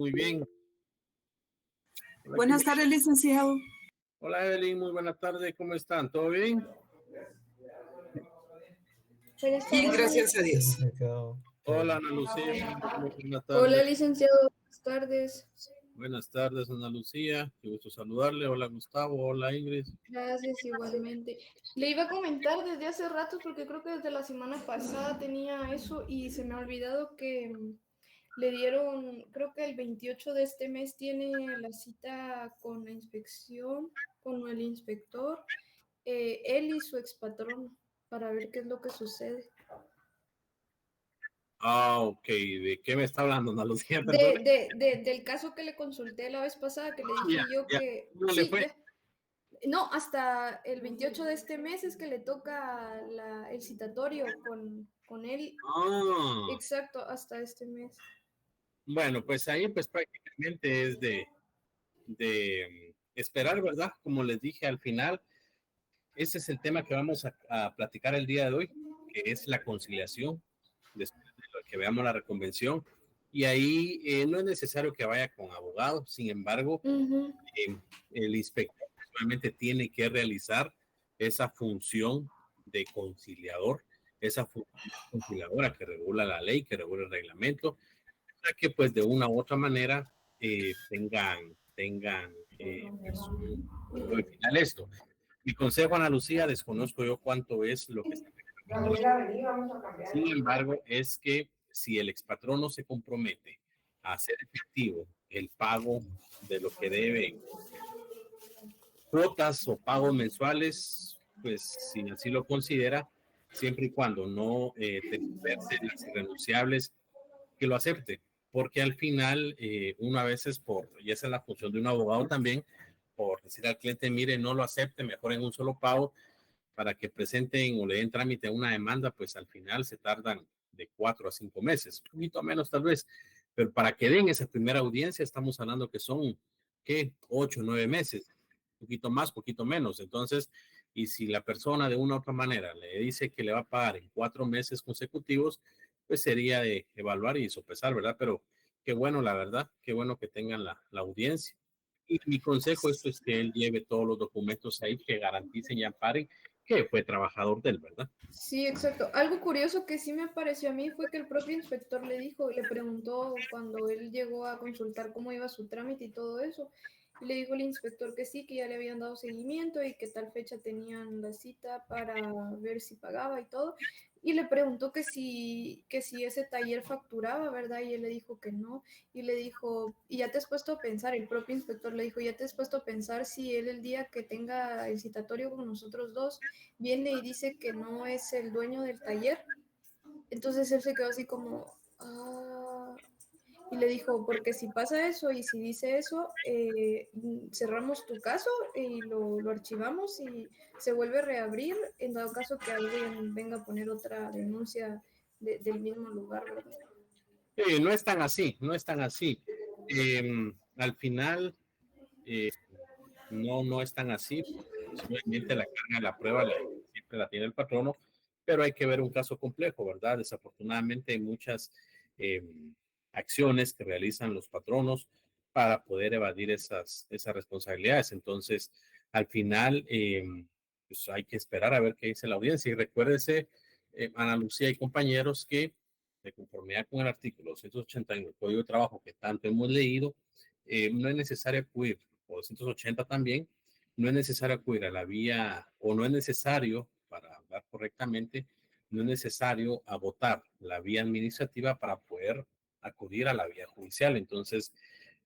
Muy bien. Hola, Buenas tardes, licenciado. hola, Evelyn, muy buenas tardes. ¿Cómo están? ¿Todo bien? Bien, gracias a Dios. Hola, Ana Lucía. Muy buenas Hola, tardes. licenciado, buenas tardes. Buenas tardes, Ana Lucía. Qué gusto saludarle. Hola, Gustavo. Hola, Ingrid. Gracias, igualmente. Le iba a comentar desde hace rato, porque creo que desde la semana pasada tenía eso y se me ha olvidado que le dieron, creo que el 28 de este mes tiene la cita con la inspección, con el inspector, él y su expatrón, para ver qué es lo que sucede. Ok. ¿De qué me está hablando, Ana Lucía? Perdón. Del caso que le consulté la vez pasada, que le Ya, dije yo ya. que ¿Cómo le sí, fue? ya. No, hasta el 28 de este mes es que le toca el citatorio con él. Ah, Exacto, hasta este mes. bueno, pues ahí pues prácticamente es de esperar, ¿verdad? Como les dije al final, ese es el tema que vamos a platicar el día de hoy, que es la conciliación, después de lo que veamos la reconvención. Y ahí no es necesario que vaya con abogado, sin embargo, Ujú. el inspector solamente tiene que realizar esa función de conciliador, esa función conciliadora que regula la ley, que regula el reglamento, para que pues de una u otra manera tengan pues, un buen final esto. Mi consejo, Ana Lucía, desconozco yo cuánto es lo que está reclamando. Sin embargo, es que si el expatrono se compromete a hacer efectivo el pago de lo que debe, cuotas o pagos mensuales, pues si así lo considera, siempre y cuando no tergiverse las irrenunciables, que lo acepte, porque al final uno a veces, y esa es la función de un abogado también, por decir al cliente, mire, no lo acepte, mejor en un solo pago, para que presenten o le den trámite a una demanda, pues al final se tardan de 4 a 5 meses, un poquito menos tal vez, pero para que den esa primera audiencia estamos hablando que son, ¿qué? 8 o 9 meses, un poquito más, poquito menos. Entonces, y si la persona de una u otra manera le dice que le va a pagar en 4 meses consecutivos, pues sería de evaluar y sopesar, ¿verdad? Pero qué bueno, la verdad, qué bueno que tengan la audiencia. Y mi consejo esto es que él lleve todos los documentos ahí que garanticen y amparen que fue trabajador de él, ¿verdad? Sí, exacto. Algo curioso que sí me pareció a mí fue que el propio inspector le dijo, le preguntó cuando él llegó a consultar cómo iba su trámite y todo eso. Y le dijo el inspector que sí, que ya le habían dado seguimiento y que tal fecha tenían la cita para ver si pagaba y todo. Y le preguntó que si ese taller facturaba, ¿verdad? Y él le dijo que no. Y le dijo, y ya te has puesto a pensar, el propio inspector le dijo, ya te has puesto a pensar si él el día que tenga el citatorio con nosotros dos viene y dice que no es el dueño del taller. Entonces él se quedó así como, ah, y le dijo, porque si pasa eso y si dice eso, cerramos tu caso y lo archivamos y se vuelve a reabrir en dado caso que alguien venga a poner otra denuncia del mismo lugar, ¿verdad? No es tan así, no es tan así. Al final, eh, no es tan así, porque pues, obviamente la carga de la prueba siempre la tiene el patrono, pero hay que ver un caso complejo, ¿verdad? Desafortunadamente hay muchas eh, acciones que realizan los patronos para poder evadir esas responsabilidades. Entonces, al final, pues hay que esperar a ver qué dice la audiencia. Y recuérdese, Ana Lucía y compañeros, que de conformidad con el artículo 281 del Código de Trabajo que tanto hemos leído, no es necesario acudir, o 280 también, no es necesario acudir a la vía, o no es necesario, para hablar correctamente, no es necesario agotar la vía administrativa para poder acudir a la vía judicial. Entonces,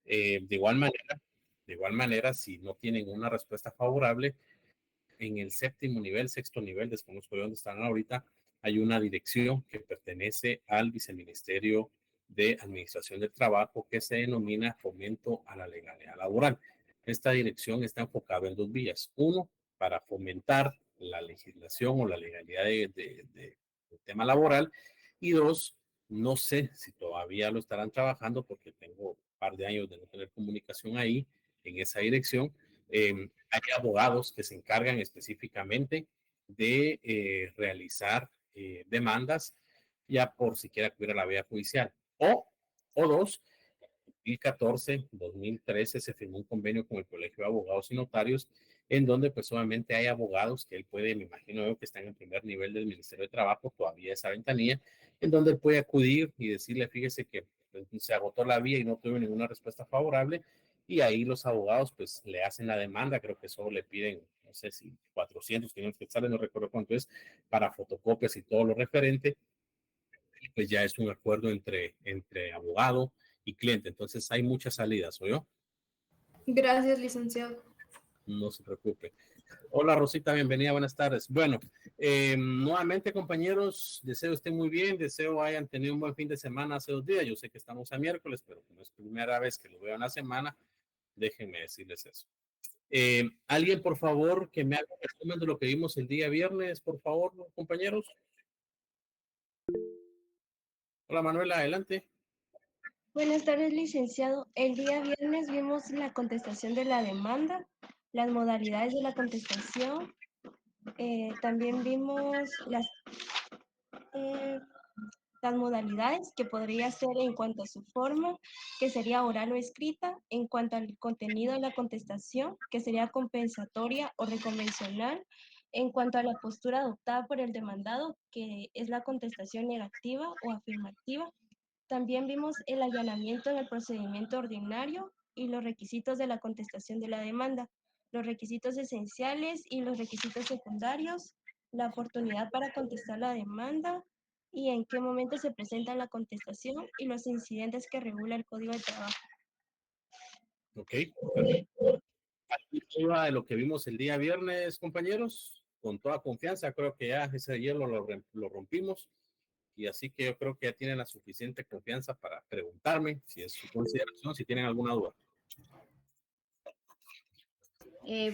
de igual manera, si no tienen una respuesta favorable, en el séptimo nivel, sexto nivel, desconozco de dónde están ahorita, hay una dirección que pertenece al Viceministerio de Administración del Trabajo que se denomina Fomento a la Legalidad Laboral. Esta dirección está enfocada en dos vías. Uno, para fomentar la legislación o la legalidad del tema laboral. Y dos, no sé si todavía lo estarán trabajando porque tengo un par de años de no tener comunicación ahí, en esa dirección. Hay abogados que se encargan específicamente de realizar demandas ya por si quiere acudir a la vía judicial. O dos, 2014, 2013 se firmó un convenio con el Colegio de Abogados y Notarios, en donde pues obviamente hay abogados que él puede, me imagino yo, que están en primer nivel del Ministerio de Trabajo, todavía esa ventanilla, en donde él puede acudir y decirle, fíjese que pues, se agotó la vía y no tuve ninguna respuesta favorable, y ahí los abogados pues le hacen la demanda, creo que solo le piden, no sé si 400, 500 quetzales, no recuerdo cuánto es, para fotocopias y todo lo referente, pues ya es un acuerdo entre abogado y cliente. Entonces hay muchas salidas, ¿o yo? Gracias, licenciado. No se preocupe. Hola Rosita, bienvenida, buenas tardes. Bueno, nuevamente compañeros, deseo estén muy bien, deseo hayan tenido un buen fin de semana hace 2 días. Yo sé que estamos a miércoles, pero como es primera vez que lo veo en la semana, déjenme decirles eso. Alguien, por favor, que me haga un resumen de lo que vimos el día viernes, por favor, compañeros. Hola Manuela, adelante. Buenas tardes, licenciado. El día viernes vimos la contestación de la demanda, las modalidades de la contestación. También vimos eh, las modalidades que podría ser en cuanto a su forma, que sería oral o escrita, en cuanto al contenido de la contestación, que sería compensatoria o reconvencional, en cuanto a la postura adoptada por el demandado, que es la contestación negativa o afirmativa. También vimos el allanamiento en el procedimiento ordinario y los requisitos de la contestación de la demanda, los requisitos esenciales y los requisitos secundarios, la oportunidad para contestar la demanda y en qué momento se presenta la contestación y los incidentes que regula el Código de Trabajo. Ok, de lo que vimos el día viernes, compañeros, con toda confianza, creo que ya ese hielo lo rompimos y así que yo creo que ya tienen la suficiente confianza para preguntarme si es su consideración, si tienen alguna duda.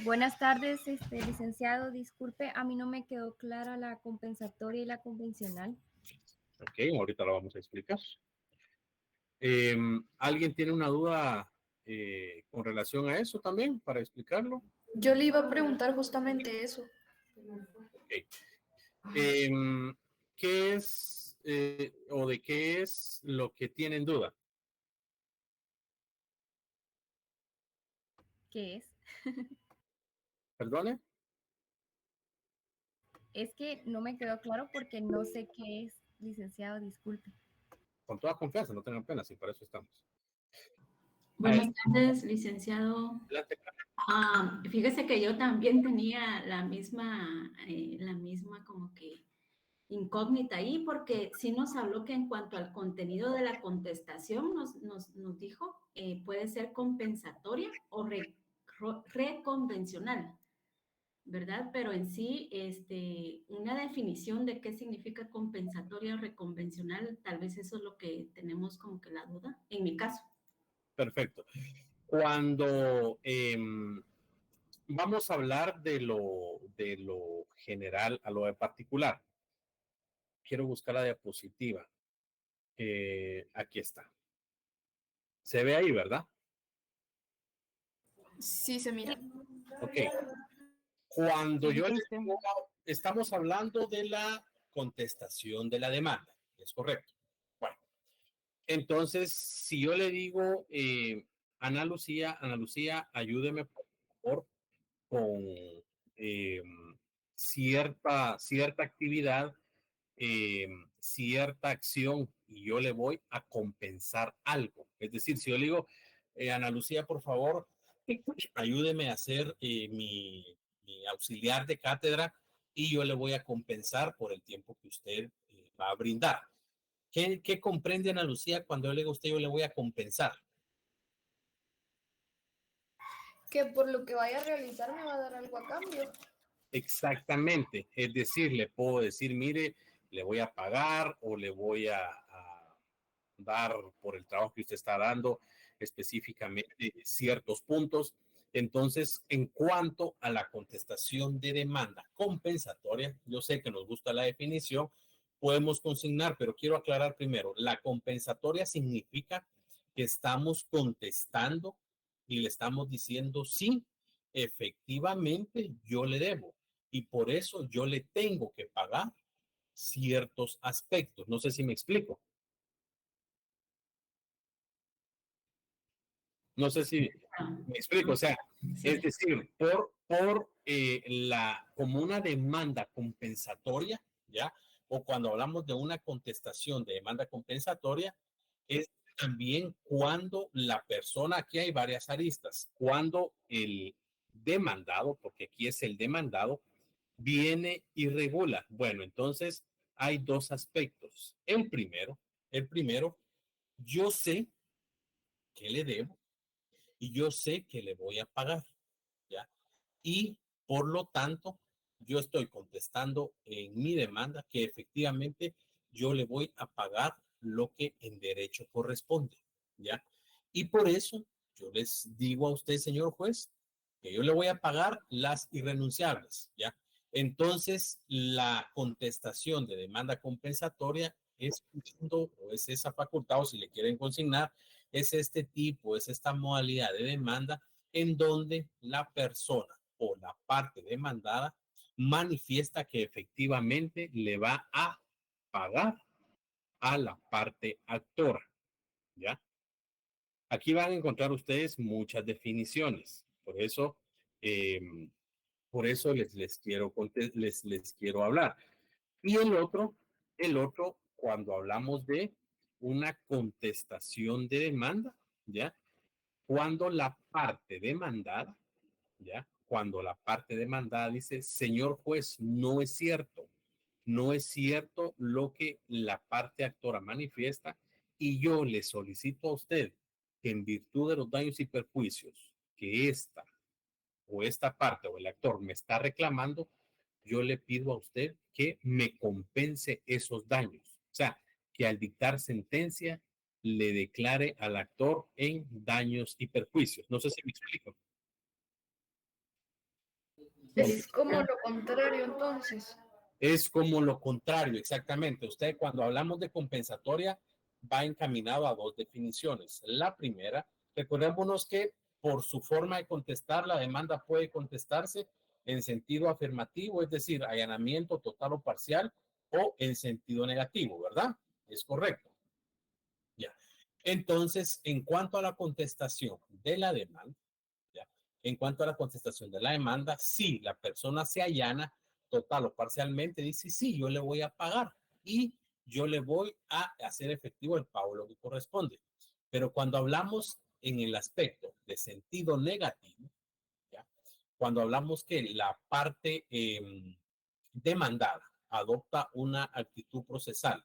Buenas tardes, licenciado. Disculpe, a mí no me quedó clara la compensatoria y la convencional. Ok, ahorita lo vamos a explicar. ¿Alguien tiene una duda con relación a eso también para explicarlo? Yo le iba a preguntar justamente eso. Okay. ¿Qué es o de qué es lo que tienen duda? ¿Qué es? ¿Perdone? Es que no me quedó claro porque no sé qué es, licenciado, disculpe. Con toda confianza, no tengan pena, si para eso estamos. Buenas tardes, licenciado. Adelante. Fíjese que yo también tenía la misma como que incógnita ahí, porque sí nos habló que en cuanto al contenido de la contestación nos dijo puede ser compensatoria o reconvencional, ¿verdad? Pero en sí, una definición de qué significa compensatoria o reconvencional, tal vez eso es lo que tenemos como que la duda, en mi caso. Perfecto. Cuando vamos a hablar de lo general a lo de particular, quiero buscar la diapositiva. Aquí está. Se ve ahí, ¿verdad? Sí, se mira. Ok. Cuando yo les digo, estamos hablando de la contestación de la demanda, ¿es correcto? Bueno, entonces, si yo le digo, Ana Lucía, ayúdeme por favor con eh, cierta actividad, cierta acción y yo le voy a compensar algo. Es decir, si yo le digo, Ana Lucía, por favor, ayúdeme a hacer mi auxiliar de cátedra y yo le voy a compensar por el tiempo que usted va a brindar. ¿Qué comprende Ana Lucía cuando yo le digo a usted, yo le voy a compensar? Que por lo que vaya a realizar me va a dar algo a cambio. Exactamente, es decir, le puedo decir, mire, le voy a pagar o le voy a dar por el trabajo que usted está dando específicamente ciertos puntos. Entonces, en cuanto a la contestación de demanda compensatoria, yo sé que nos gusta la definición, podemos consignar, pero quiero aclarar primero, la compensatoria significa que estamos contestando y le estamos diciendo, sí, efectivamente yo le debo y por eso yo le tengo que pagar ciertos aspectos. No sé si me explico. No sé si me explico, o sea, es decir, como una demanda compensatoria, ¿ya? O cuando hablamos de una contestación de demanda compensatoria, es también cuando la persona, aquí hay varias aristas, cuando el demandado, porque aquí es el demandado, viene y regula. Bueno, entonces hay dos aspectos. El primero, yo sé que le debo y yo sé que le voy a pagar, ¿ya? Y por lo tanto, yo estoy contestando en mi demanda que efectivamente yo le voy a pagar lo que en derecho corresponde, ¿ya? Y por eso yo les digo a usted, señor juez, que yo le voy a pagar las irrenunciables, ¿ya? Entonces, la contestación de demanda compensatoria es o es esa facultad, o si le quieren consignar, es este tipo, es esta modalidad de demanda en donde la persona o la parte demandada manifiesta que efectivamente le va a pagar a la parte actora, ¿ya? Aquí van a encontrar ustedes muchas definiciones, eh, por eso les quiero hablar. Y el otro, cuando hablamos de una contestación de demanda, ¿ya? Cuando la parte demandada, ¿ya? Cuando la parte demandada dice, señor juez, no es cierto lo que la parte actora manifiesta y yo le solicito a usted que en virtud de los daños y perjuicios que esta parte o el actor me está reclamando, yo le pido a usted que me compense esos daños. O sea, que al dictar sentencia le declare al actor en daños y perjuicios. No sé si me explico. Es como lo contrario, entonces. Es como lo contrario, exactamente. Usted, cuando hablamos de compensatoria, va encaminado a dos definiciones. La primera, recordémonos que por su forma de contestar, la demanda puede contestarse en sentido afirmativo, es decir, allanamiento total o parcial, o en sentido negativo, ¿verdad? Es correcto. Ya. Entonces, en cuanto a la contestación de la demanda, ¿ya? En cuanto a la contestación de la demanda, si la persona se allana total o parcialmente, dice, sí, yo le voy a pagar y yo le voy a hacer efectivo el pago, lo que corresponde. Pero cuando hablamos en el aspecto de sentido negativo, ¿ya? Cuando hablamos que la parte demandada adopta una actitud procesal,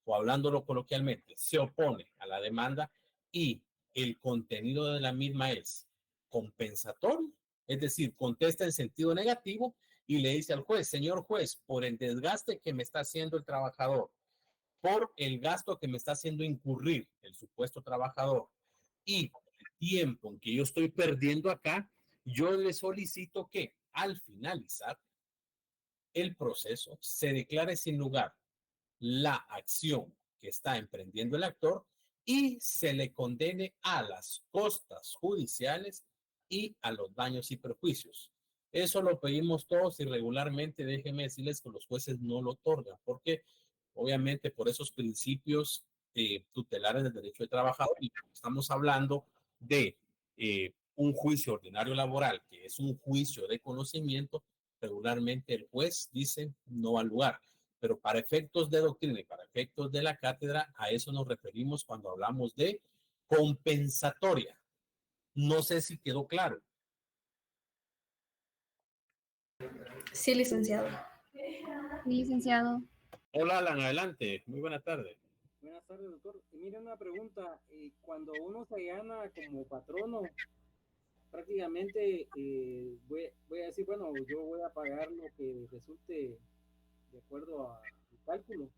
o hablándolo coloquialmente, se opone a la demanda y el contenido de la misma es compensatorio, es decir, contesta en sentido negativo y le dice al juez, señor juez, por el desgaste que me está haciendo el trabajador, por el gasto que me está haciendo incurrir el supuesto trabajador y el tiempo en que yo estoy perdiendo acá, yo le solicito que al finalizar el proceso se declare sin lugar la acción que está emprendiendo el actor y se le condene a las costas judiciales y a los daños y perjuicios. Eso lo pedimos todos y regularmente déjenme decirles que los jueces no lo otorgan porque obviamente por esos principios tutelares del derecho de trabajador y estamos hablando de un juicio ordinario laboral que es un juicio de conocimiento, regularmente el juez dice no al lugar. Pero para efectos de doctrina y para efectos de la cátedra, a eso nos referimos cuando hablamos de compensatoria. No sé si quedó claro. Sí, licenciado. Sí, licenciado. Hola, Alan, adelante. Muy buena tarde. Buenas tardes, doctor. Y mire una pregunta. Cuando uno se gana como patrono, prácticamente voy a decir, bueno, yo voy a pagar lo que resulte de acuerdo al cálculo,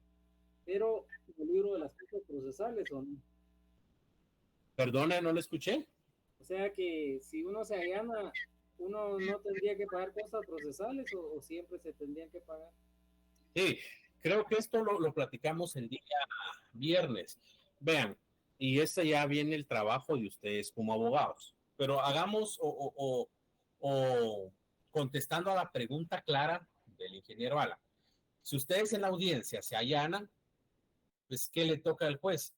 pero el libro de las cosas procesales o no. Perdone, no lo escuché. O sea que si uno se allana, uno no tendría que pagar cosas procesales o siempre se tendrían que pagar. Sí, creo que esto lo platicamos el día viernes. Vean, y ese ya viene el trabajo de ustedes como abogados. Pero hagamos o contestando a la pregunta clara del ingeniero Alan. Si ustedes en la audiencia se allanan, pues ¿qué le toca al juez?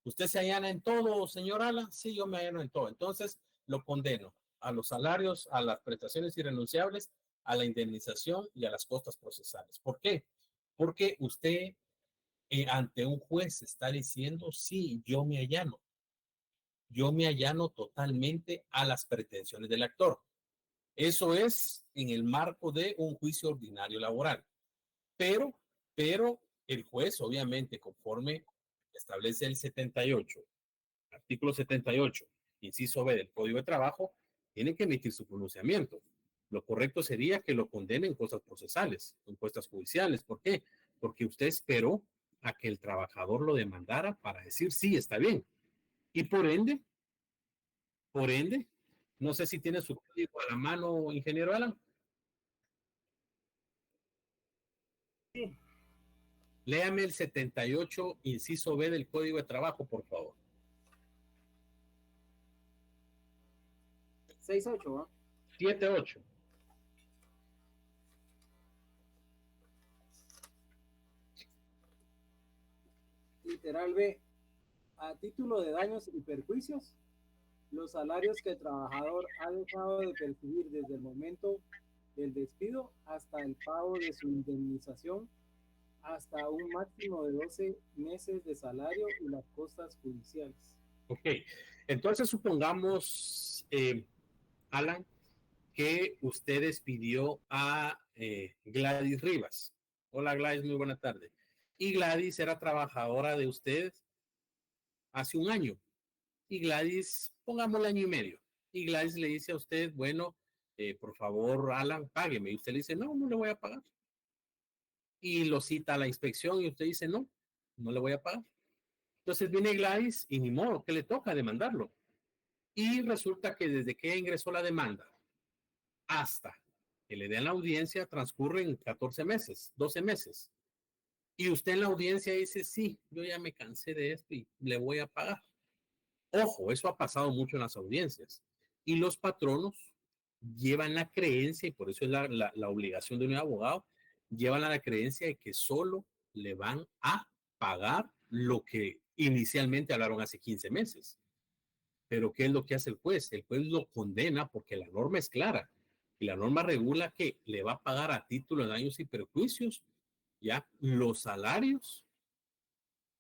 ¿Usted se allana en todo, señor Alan? Sí, yo me allano en todo. Entonces, lo condeno a los salarios, a las prestaciones irrenunciables, a la indemnización y a las costas procesales. ¿Por qué? Porque usted ante un juez está diciendo, sí, yo me allano. Yo me allano totalmente a las pretensiones del actor. Eso es en el marco de un juicio ordinario laboral. Pero el juez, obviamente, conforme establece el 78, artículo 78, inciso B del Código de Trabajo, tiene que emitir su pronunciamiento. Lo correcto sería que lo condene en cosas procesales, en cosas judiciales. ¿Por qué? Porque usted esperó a que el trabajador lo demandara para decir sí, está bien. Y por ende, no sé si tiene su código a la mano, ingeniero Alan. Sí. Léame el 78, inciso B del Código de Trabajo, por favor. 6.8, ¿no? 7.8. Literal B. A título de daños y perjuicios, los salarios que el trabajador ha dejado de percibir desde el momento del despido hasta el pago de su indemnización, hasta un máximo de 12 meses de salario y las costas judiciales. Ok, entonces supongamos, Alan, que usted despidió a Gladys Rivas. Hola Gladys, muy buena tarde. Y Gladys era trabajadora de usted hace un año. Y Gladys, pongamos el año y medio. Y Gladys le dice a usted, bueno, por favor, Alan, págueme. Y usted le dice, no, no le voy a pagar. Y lo cita a la inspección y usted dice, no, no le voy a pagar. Entonces viene Gladys y ni modo, que le toca demandarlo. Y resulta que desde que ingresó la demanda hasta que le den la audiencia transcurren 14 meses, 12 meses. Y usted en la audiencia dice, sí, yo ya me cansé de esto y le voy a pagar. Ojo, eso ha pasado mucho en las audiencias. Y los patronos llevan la creencia, y por eso es la obligación de un abogado, llevan la creencia de que solo le van a pagar lo que inicialmente hablaron hace 15 meses. Pero ¿qué es lo que hace el juez? El juez lo condena porque la norma es clara. Y la norma regula que le va a pagar a título de daños y perjuicios ya los salarios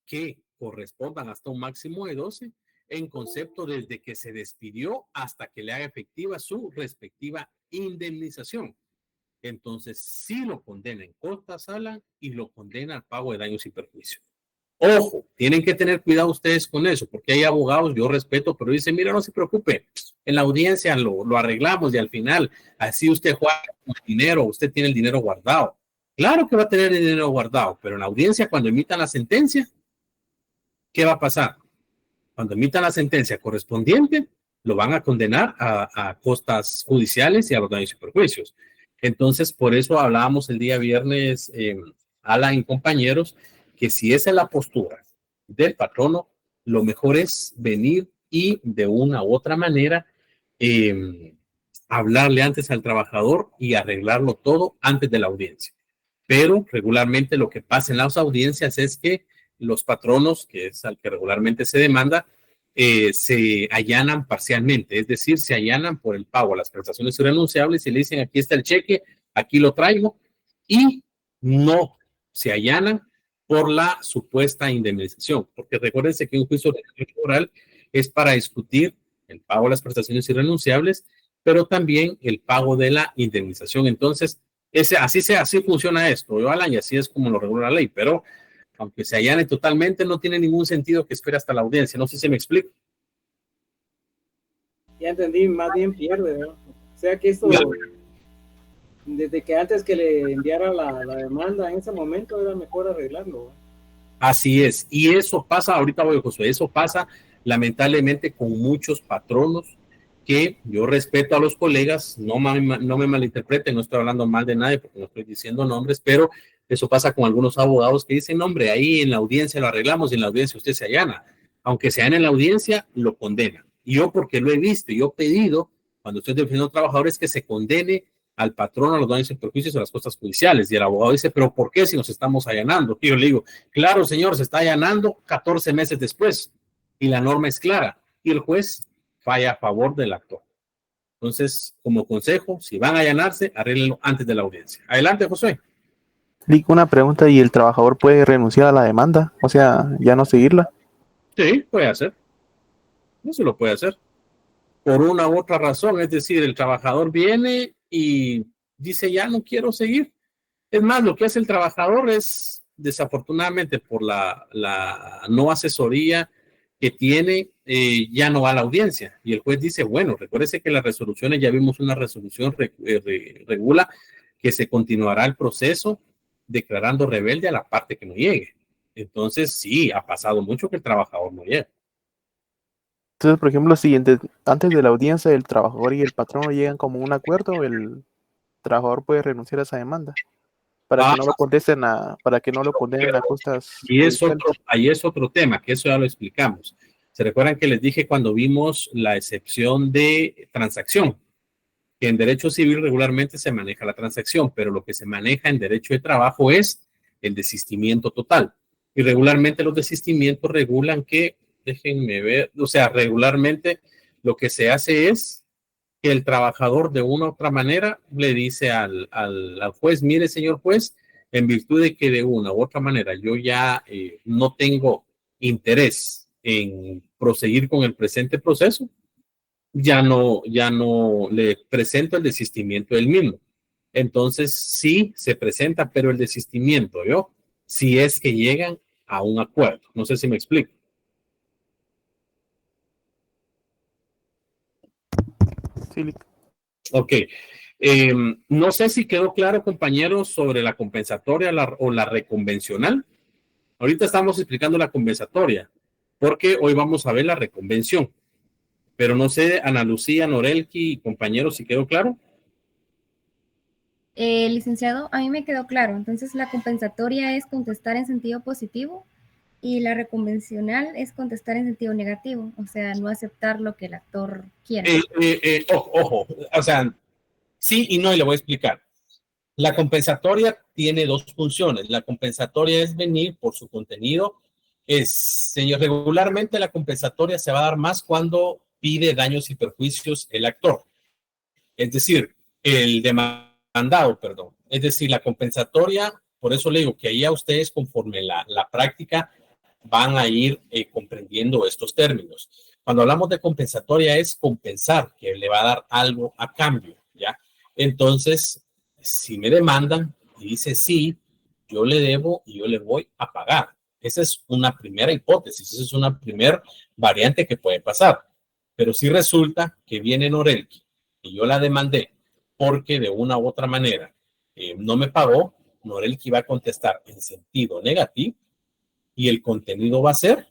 que correspondan hasta un máximo de 12 en concepto desde que se despidió hasta que le haga efectiva su respectiva indemnización. Entonces, sí lo condena en corta sala y lo condena al pago de daños y perjuicios. Ojo, tienen que tener cuidado ustedes con eso, porque hay abogados, yo respeto, pero dicen, mira, no se preocupe, en la audiencia lo arreglamos y al final, así usted juega con dinero, usted tiene el dinero guardado. Claro que va a tener el dinero guardado, pero en la audiencia, cuando emitan la sentencia, ¿qué va a pasar? Cuando emitan la sentencia correspondiente, lo van a condenar a costas judiciales y a los daños y perjuicios. Entonces, por eso hablábamos el día viernes, Alan y compañeros, que si esa es la postura del patrono, lo mejor es venir y de una u otra manera hablarle antes al trabajador y arreglarlo todo antes de la audiencia. Pero regularmente lo que pasa en las audiencias es que los patronos, que es al que regularmente se demanda, se allanan parcialmente, es decir, se allanan por el pago a las prestaciones irrenunciables y le dicen aquí está el cheque, aquí lo traigo, y no se allanan por la supuesta indemnización, porque recuérdense que un juicio laboral es para discutir el pago de las prestaciones irrenunciables, pero también el pago de la indemnización. Entonces, así funciona esto, Alan, y así es como lo regula la ley, pero aunque se allane totalmente, no tiene ningún sentido que espere hasta la audiencia. No sé si me explico. Ya entendí, más bien pierde, ¿no? O sea que esto, desde que antes que le enviara la demanda, en ese momento era mejor arreglarlo, ¿no? Así es, y eso pasa, ahorita voy, Josué, eso pasa lamentablemente con muchos patronos que yo respeto a los colegas, no me malinterpreten, no estoy hablando mal de nadie porque no estoy diciendo nombres, pero eso pasa con algunos abogados que dicen, hombre, ahí en la audiencia lo arreglamos y en la audiencia usted se allana. Aunque se allana en la audiencia, lo condena. Y yo porque lo he visto, yo he pedido, cuando estoy defendiendo a trabajadores, que se condene al patrón a los daños y perjuicios a las costas judiciales. Y el abogado dice, pero ¿por qué si nos estamos allanando? Y yo le digo, claro, señor, se está allanando 14 meses después. y la norma es clara y el juez falla a favor del actor. Entonces, como consejo, si van a allanarse, arréglenlo antes de la audiencia. Adelante, José. Una pregunta, ¿y el trabajador puede renunciar a la demanda? O sea, ya no seguirla. Sí, puede hacer. Eso lo puede hacer. Por una u otra razón, es decir, el trabajador viene y dice, ya no quiero seguir. Es más, lo que hace el trabajador es, desafortunadamente, por la no asesoría que tiene, ya no va a la audiencia. Y el juez dice, bueno, recuérdese que las resoluciones, ya vimos una resolución, regula que se continuará el proceso declarando rebelde a la parte que no llegue. Entonces, sí, ha pasado mucho que el trabajador no llega. Entonces, por ejemplo, si antes de la audiencia el trabajador y el patrón llegan como un acuerdo, el trabajador puede renunciar a esa demanda para que no lo contesten para que no lo condenen a costas. Y ahí es otro tema, que eso ya lo explicamos. ¿Se recuerdan que les dije cuando vimos la excepción de transacción? Que en derecho civil regularmente se maneja la transacción, pero lo que se maneja en derecho de trabajo es el desistimiento total. Y regularmente los desistimientos regulan que, déjenme ver, o sea, regularmente lo que se hace es que el trabajador de una u otra manera le dice al juez, mire señor juez, en virtud de que de una u otra manera yo ya no tengo interés en proseguir con el presente proceso, ya no le presento el desistimiento del mismo. Entonces sí se presenta, pero el desistimiento, si es que llegan a un acuerdo. No sé si me explico. Sí. Ok. No sé si quedó claro, compañeros, sobre la compensatoria o la reconvencional. Ahorita estamos explicando la compensatoria, porque hoy vamos a ver la reconvención. Pero no sé, Ana Lucía, Norelki y compañeros, si quedó claro. Licenciado, a mí me quedó claro. Entonces, la compensatoria es contestar en sentido positivo y la reconvencional es contestar en sentido negativo, o sea, no aceptar lo que el actor quiere. Ojo, o sea, sí y no, y le voy a explicar. La compensatoria tiene dos funciones. La compensatoria es venir por su contenido. Señor, regularmente la compensatoria se va a dar más cuando pide daños y perjuicios el actor. Es decir, el demandado, perdón. Es decir, la compensatoria, por eso le digo que ahí a ustedes, conforme la práctica, van a ir comprendiendo estos términos. Cuando hablamos de compensatoria es compensar, que le va a dar algo a cambio, ¿ya? Entonces, si me demandan y dice sí, yo le debo y yo le voy a pagar. Esa es una primera hipótesis, esa es una primera variante que puede pasar. Pero si resulta que viene Norelki y yo la demandé porque de una u otra manera no me pagó, Norelki va a contestar en sentido negativo y el contenido va a ser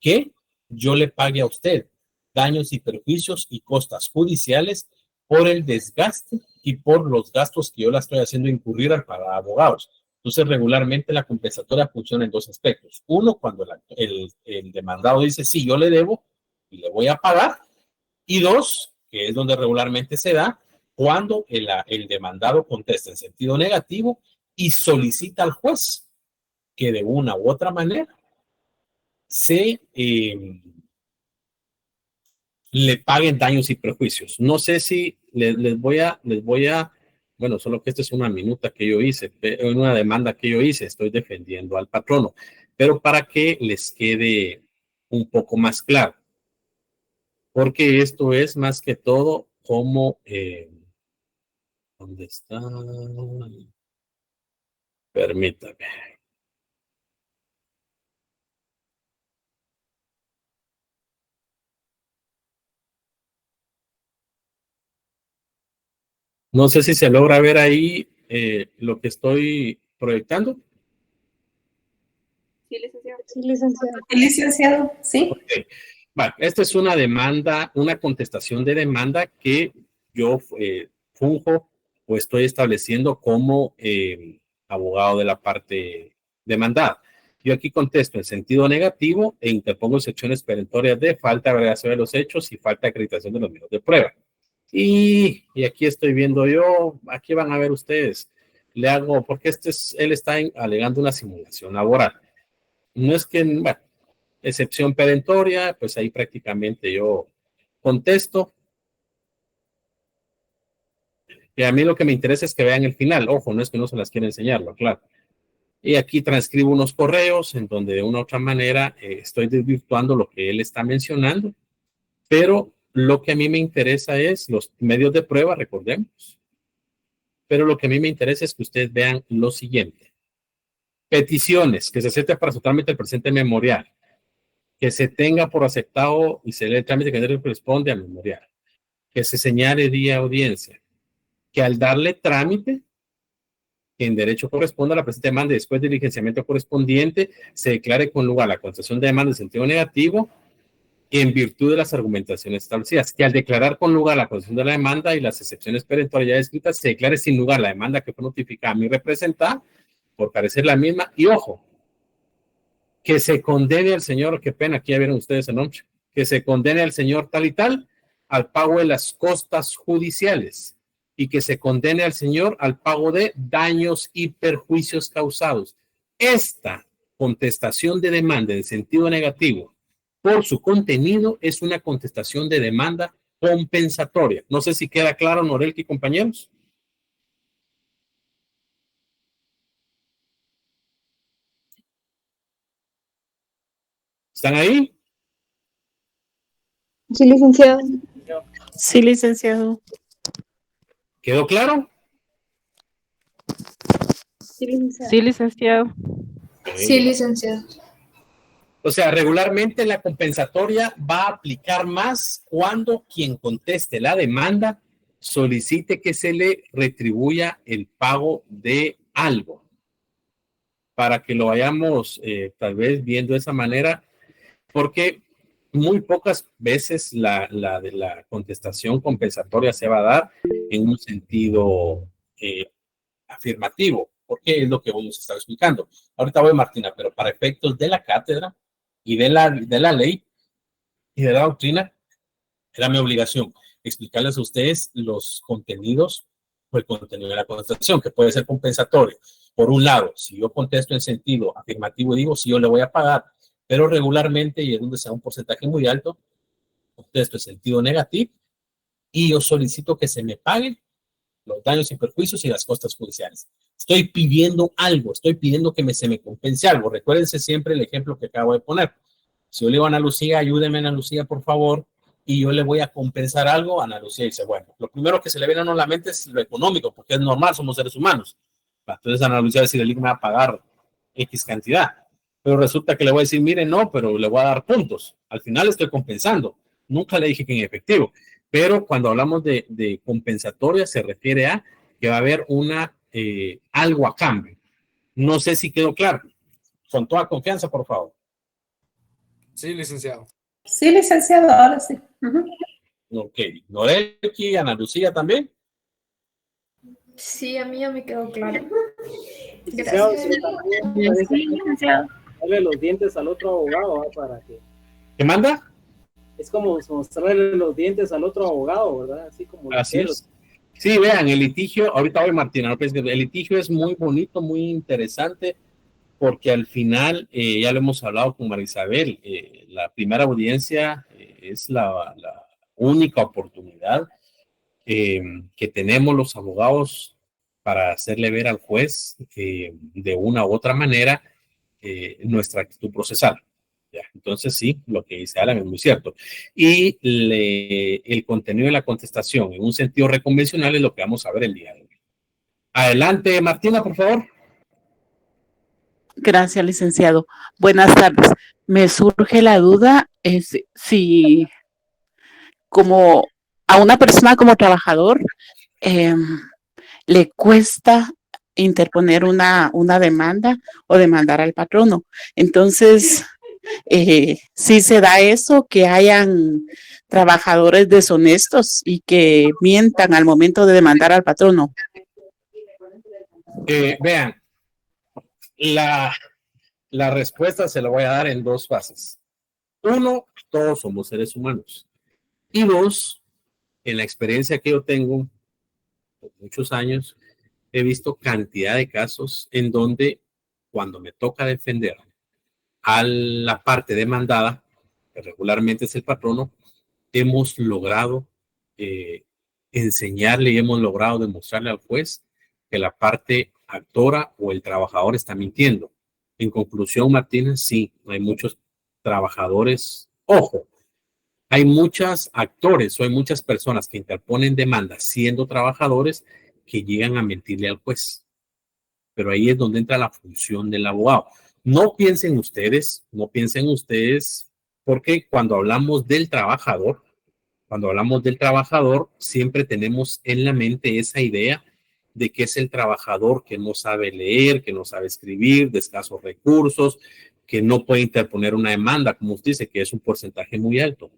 que yo le pague a usted daños y perjuicios y costas judiciales por el desgaste y por los gastos que yo la estoy haciendo incurrir al pagar abogados. Entonces, regularmente la compensatoria funciona en dos aspectos. Uno, cuando el demandado dice, sí, yo le debo y le voy a pagar. Y dos, que es donde regularmente se da, cuando el demandado contesta en sentido negativo y solicita al juez que de una u otra manera le paguen daños y perjuicios. No sé si les voy a, bueno, solo que esta es una minuta que yo hice, una demanda que yo hice, estoy defendiendo al patrono, pero para que les quede un poco más claro, porque esto es más que todo como, ¿dónde está? Permítame. No sé si se logra ver ahí lo que estoy proyectando. Sí, licenciado. Sí, licenciado. Licenciado, sí. Okay. Bueno, esta es una demanda, una contestación de demanda que yo funjo o estoy estableciendo como abogado de la parte demandada. Yo aquí contesto en sentido negativo e interpongo secciones perentorias de falta de validación de los hechos y falta de acreditación de los medios de prueba. Y aquí estoy viendo yo, aquí van a ver ustedes, le hago, porque él está alegando una simulación laboral. No es que, bueno, excepción perentoria, pues ahí prácticamente yo contesto. Y a mí lo que me interesa es que vean el final. Ojo, no es que no se las quiera enseñarlo, claro. Y aquí transcribo unos correos en donde de una u otra manera estoy desvirtuando lo que él está mencionando, pero lo que a mí me interesa es los medios de prueba, recordemos. Pero lo que a mí me interesa es que ustedes vean lo siguiente. Peticiones que se acepten para su trámite el presente memorial, que se tenga por aceptado y se lee el trámite que corresponde al memorial, que se señale día de audiencia, que al darle trámite, que en derecho corresponda a la presente demanda y después del diligenciamiento correspondiente, se declare con lugar la contestación de demanda en sentido negativo en virtud de las argumentaciones establecidas, que al declarar con lugar la contestación de la demanda y las excepciones perentorias ya descritas, se declare sin lugar la demanda que fue notificada a mi representada por carecer la misma, y ojo, que se condene al señor, qué pena, aquí ya vieron ustedes el nombre, que se condene al señor tal y tal al pago de las costas judiciales y que se condene al señor al pago de daños y perjuicios causados. Esta contestación de demanda en sentido negativo por su contenido es una contestación de demanda compensatoria. No sé si queda claro, Norelki y compañeros. ¿Están ahí? Sí, licenciado. Sí, licenciado. ¿Quedó claro? Sí, licenciado. Sí, licenciado. Sí, licenciado. O sea, regularmente la compensatoria va a aplicar más cuando quien conteste la demanda solicite que se le retribuya el pago de algo. Para que lo vayamos tal vez viendo de esa manera, porque muy pocas veces la contestación compensatoria se va a dar en un sentido afirmativo, porque es lo que vos estaba explicando. Ahorita voy, Martina, pero para efectos de la cátedra y de la ley y de la doctrina, era mi obligación explicarles a ustedes los contenidos o el contenido de la contestación, que puede ser compensatorio. Por un lado, si yo contesto en sentido afirmativo, digo si yo le voy a pagar, pero regularmente, y es donde sea un porcentaje muy alto, contesto en sentido negativo y yo solicito que se me paguen los daños y perjuicios y las costas judiciales. Estoy pidiendo algo, estoy pidiendo que se me compense algo. Recuérdense siempre el ejemplo que acabo de poner. Si yo le digo a Ana Lucía, ayúdeme Ana Lucía, por favor, y yo le voy a compensar algo, Ana Lucía dice, bueno, lo primero que se le viene a la mente es lo económico, porque es normal, somos seres humanos. Entonces Ana Lucía va a decir, el IC me va a pagar X cantidad. Pero resulta que le voy a decir, mire, no, pero le voy a dar puntos. Al final estoy compensando. Nunca le dije que en efectivo. Pero cuando hablamos de compensatoria se refiere a que va a haber algo a cambio. No sé si quedó claro. Con toda confianza, por favor. Sí, licenciado. Sí, licenciado, ahora sí. Ok. Norelki, Ana Lucía también. Sí, a mí ya me quedó claro. Licenciado, Gracias. Sí, licenciado. Darle los dientes al otro abogado, para que... ¿Qué manda? Es como mostrarle los dientes al otro abogado, ¿verdad? Así como Así es. Sí, vean, el litigio, ahorita voy Martina, el litigio es muy bonito, muy interesante, porque al final, ya lo hemos hablado con Marisabel, la primera audiencia es la única oportunidad que tenemos los abogados para hacerle ver al juez de una u otra manera nuestra actitud procesal. ¿Ya? Entonces sí, lo que dice Alan es muy cierto. Y el contenido de la contestación en un sentido reconvencional es lo que vamos a ver el día de hoy. Adelante, Martina, por favor. Gracias, licenciado. Buenas tardes. Me surge la duda si como a una persona como trabajador le cuesta interponer una demanda o demandar al patrono. Entonces, sí se da eso, que hayan trabajadores deshonestos y que mientan al momento de demandar al patrono. Vean, la respuesta se la voy a dar en dos fases. Uno, todos somos seres humanos. Y dos, en la experiencia que yo tengo por muchos años, he visto cantidad de casos en donde cuando me toca defender a la parte demandada, que regularmente es el patrono, hemos logrado enseñarle y hemos logrado demostrarle al juez que la parte actora o el trabajador está mintiendo. En conclusión, Martínez, sí, hay muchos trabajadores, ojo, hay muchos actores o hay muchas personas que interponen demandas siendo trabajadores que llegan a mentirle al juez. Pero ahí es donde entra la función del abogado. No piensen ustedes, porque cuando hablamos del trabajador, siempre tenemos en la mente esa idea de que es el trabajador que no sabe leer, que no sabe escribir, de escasos recursos, que no puede interponer una demanda, como usted dice, que es un porcentaje muy alto.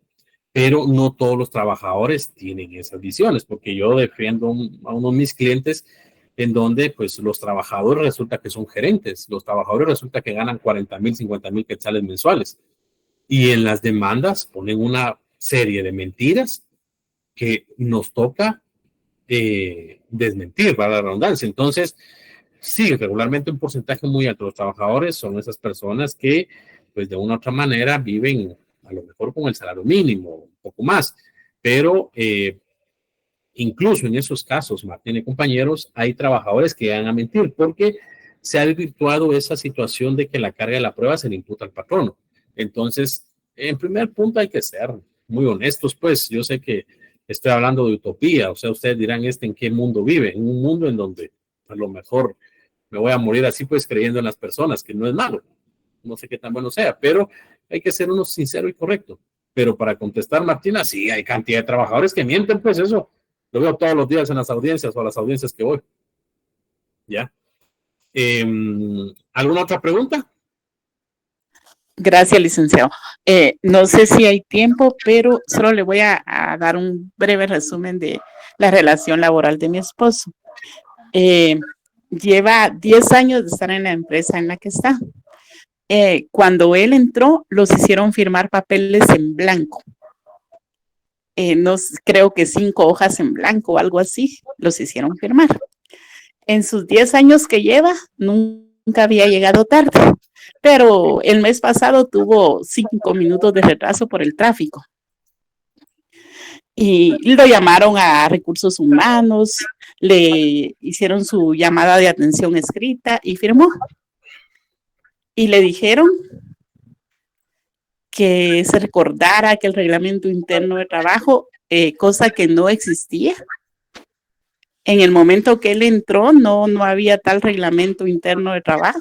Pero no todos los trabajadores tienen esas visiones, porque yo defiendo a uno de mis clientes en donde pues los trabajadores resulta que son gerentes, los trabajadores resulta que ganan 40,000, 50,000 quetzales mensuales, y en las demandas ponen una serie de mentiras que nos toca desmentir, para la redundancia. Entonces, sí, regularmente un porcentaje muy alto de los trabajadores son esas personas que, pues de una u otra manera, viven a lo mejor con el salario mínimo, un poco más, pero incluso en esos casos, Martín y compañeros, hay trabajadores que van a mentir porque se ha desvirtuado esa situación de que la carga de la prueba se le imputa al patrono. Entonces, en primer punto hay que ser muy honestos, pues yo sé que estoy hablando de utopía, o sea, ustedes dirán, ¿en qué mundo vive? En un mundo en donde a lo mejor me voy a morir así, pues creyendo en las personas, que no es malo, no sé qué tan bueno sea, pero hay que ser uno sincero y correcto. Pero para contestar, Martina, sí, hay cantidad de trabajadores que mienten, pues eso lo veo todos los días en las audiencias o a las audiencias que voy. ¿Ya? ¿Alguna otra pregunta? Gracias, licenciado. No sé si hay tiempo, pero solo le voy a dar un breve resumen de la relación laboral de mi esposo. Lleva 10 años de estar en la empresa en la que está. Cuando él entró, los hicieron firmar papeles en blanco. No, creo que 5 hojas en blanco o algo así, los hicieron firmar. En sus 10 años que lleva, nunca había llegado tarde, pero el mes pasado tuvo 5 minutos de retraso por el tráfico. Y lo llamaron a recursos humanos, le hicieron su llamada de atención escrita y firmó. Y le dijeron que se recordara que el reglamento interno de trabajo, cosa que no existía. En el momento que él entró, no había tal reglamento interno de trabajo.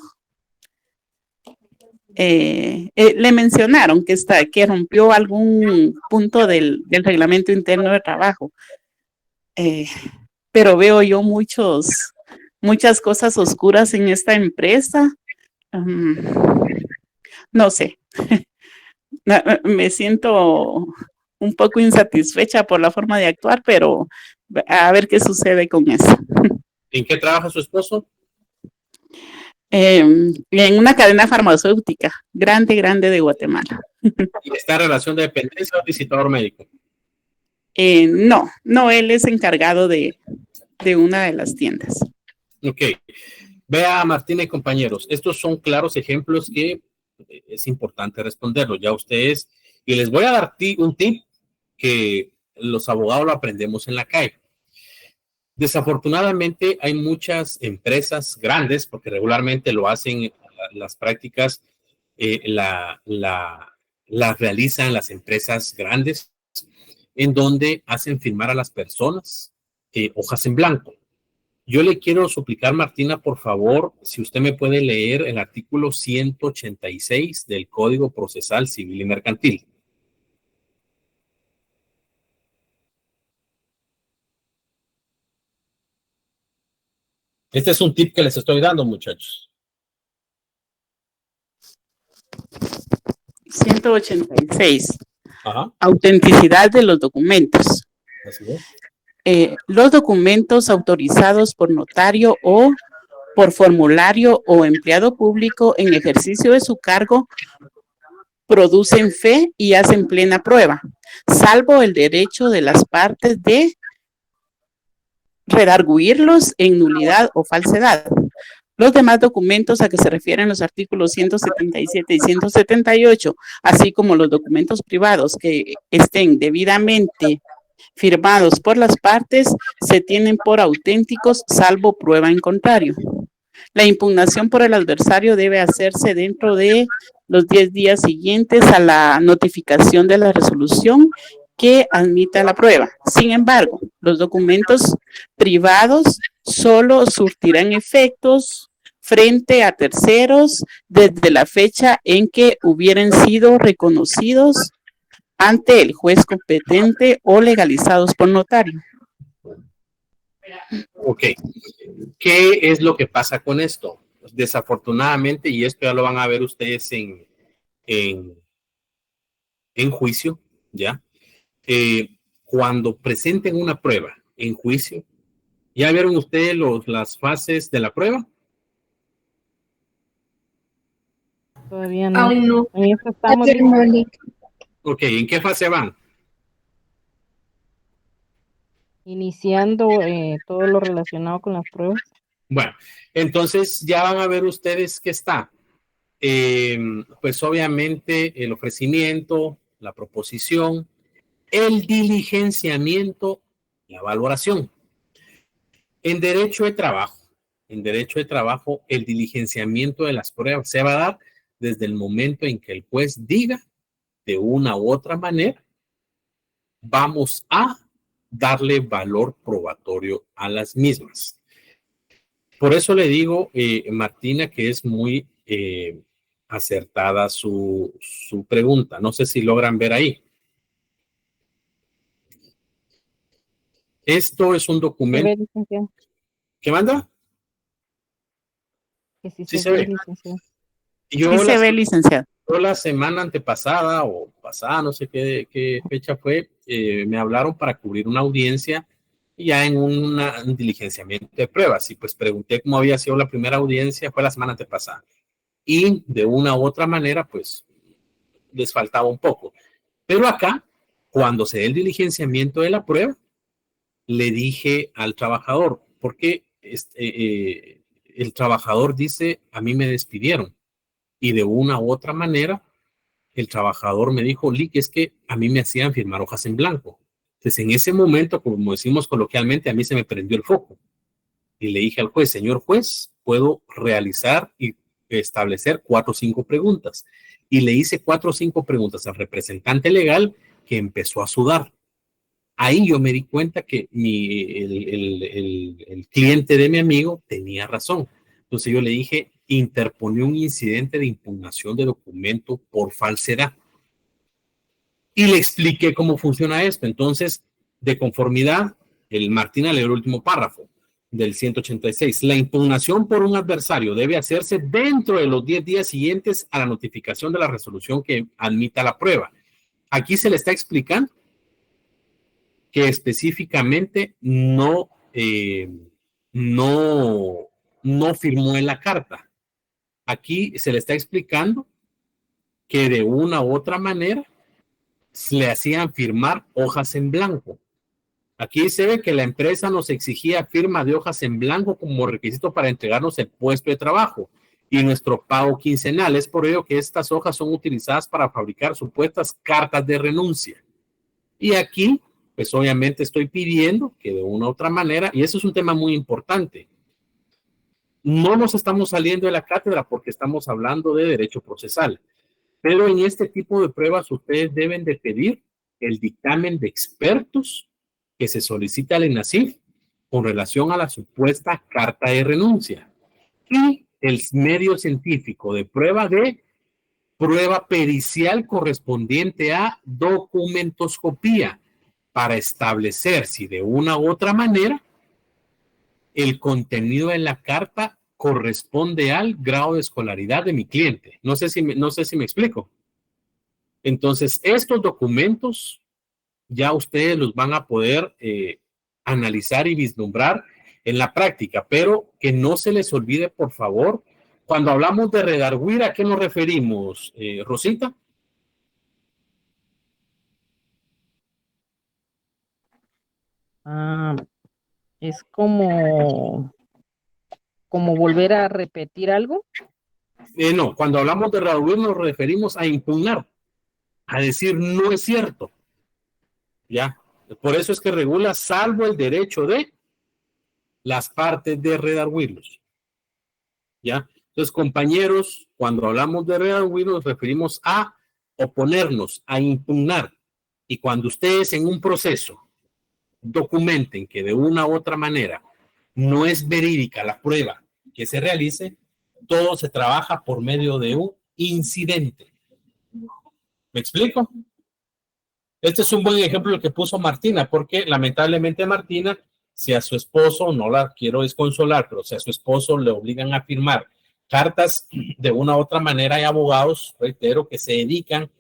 Le mencionaron que rompió algún punto del reglamento interno de trabajo. Pero veo yo muchas cosas oscuras en esta empresa. No sé. Me siento un poco insatisfecha por la forma de actuar, pero a ver qué sucede con eso. ¿En qué trabaja su esposo? En una cadena farmacéutica grande de Guatemala. ¿Y está en relación de dependencia o visitador médico? No, él es encargado de una de las tiendas. Ok. Vea, Martina y compañeros, estos son claros ejemplos que es importante responderlo. Ya ustedes, y les voy a dar un tip que los abogados lo aprendemos en la calle. Desafortunadamente hay muchas empresas grandes, porque regularmente lo hacen las prácticas, las realizan las empresas grandes, en donde hacen firmar a las personas hojas en blanco. Yo le quiero suplicar, Martina, por favor, si usted me puede leer el artículo 186 del Código Procesal Civil y Mercantil. Este es un tip que les estoy dando, muchachos. 186. Ajá. Autenticidad de los documentos. Así es. Los documentos autorizados por notario o por formulario o empleado público en ejercicio de su cargo producen fe y hacen plena prueba, salvo el derecho de las partes de redarguirlos en nulidad o falsedad. Los demás documentos a que se refieren los artículos 177 y 178, así como los documentos privados que estén debidamente firmados por las partes, se tienen por auténticos salvo prueba en contrario. La impugnación por el adversario debe hacerse dentro de los 10 días siguientes a la notificación de la resolución que admita la prueba. Sin embargo, los documentos privados solo surtirán efectos frente a terceros desde la fecha en que hubieran sido reconocidos ante el juez competente o legalizados por notario. Ok. ¿Qué es lo que pasa con esto? Desafortunadamente, y esto ya lo van a ver ustedes en juicio, ¿ya? Cuando presenten una prueba en juicio, ¿ya vieron ustedes las fases de la prueba? Todavía no. Aún no. En eso estamos. Ok, ¿en qué fase van? Iniciando todo lo relacionado con las pruebas. Bueno, entonces ya van a ver ustedes que está. Pues obviamente el ofrecimiento, la proposición, el diligenciamiento, la valoración. En derecho de trabajo, el diligenciamiento de las pruebas se va a dar desde el momento en que el juez diga de una u otra manera, vamos a darle valor probatorio a las mismas. Por eso le digo, Martina, que es muy acertada su pregunta. No sé si logran ver ahí. Esto es un documento. ¿Qué manda? Que sí Sí se se ve, ve. licenciado. Sí se ve, licenciado. Yo la semana antepasada o pasada, no sé qué fecha fue, me hablaron para cubrir una audiencia ya en un diligenciamiento de pruebas. Y pues pregunté cómo había sido la primera audiencia, fue la semana antepasada. Y de una u otra manera, pues les faltaba un poco. Pero acá, cuando se dé el diligenciamiento de la prueba, le dije al trabajador, porque el trabajador dice, a mí me despidieron. Y de una u otra manera, el trabajador me dijo, Lick, es que a mí me hacían firmar hojas en blanco. Entonces, en ese momento, como decimos coloquialmente, a mí se me prendió el foco. Y le dije al juez, señor juez, puedo realizar y establecer 4 o 5 preguntas. Y le hice 4 o 5 preguntas al representante legal, que empezó a sudar. Ahí yo me di cuenta que el cliente de mi amigo tenía razón. Entonces yo le dije, interpone un incidente de impugnación de documento por falsedad. Y le expliqué cómo funciona esto. Entonces, de conformidad, el Martina leyó el último párrafo del 186. La impugnación por un adversario debe hacerse dentro de los 10 días siguientes a la notificación de la resolución que admita la prueba. Aquí se le está explicando que específicamente no firmó en la carta. Aquí se le está explicando que de una u otra manera le hacían firmar hojas en blanco. Aquí se ve que la empresa nos exigía firma de hojas en blanco como requisito para entregarnos el puesto de trabajo y nuestro pago quincenal. Es por ello que estas hojas son utilizadas para fabricar supuestas cartas de renuncia. Y aquí, pues obviamente estoy pidiendo que de una u otra manera, y eso es un tema muy importante, no nos estamos saliendo de la cátedra porque estamos hablando de derecho procesal, pero en este tipo de pruebas ustedes deben de pedir el dictamen de expertos que se solicita al INASIF con relación a la supuesta carta de renuncia y el medio científico de prueba pericial correspondiente a documentoscopía para establecer si de una u otra manera el contenido de la carta corresponde al grado de escolaridad de mi cliente. No sé si me explico. Entonces, estos documentos ya ustedes los van a poder analizar y vislumbrar en la práctica, pero que no se les olvide, por favor, cuando hablamos de redarguir, ¿a qué nos referimos, Rosita? Es como como volver a repetir algo. No, cuando hablamos de redarguir nos referimos a impugnar, a decir no es cierto. Ya, por eso es que regula salvo el derecho de las partes de redarguirlos. Ya, entonces compañeros, cuando hablamos de redarguir nos referimos a oponernos, a impugnar. Y cuando ustedes en un proceso documenten que de una u otra manera no es verídica la prueba que se realice, todo se trabaja por medio de un incidente. ¿Me explico? Este es un buen ejemplo el que puso Martina, porque lamentablemente Martina, si a su esposo, no la quiero desconsolar, pero si a su esposo le obligan a firmar cartas de una u otra manera, hay abogados, reitero, que se dedican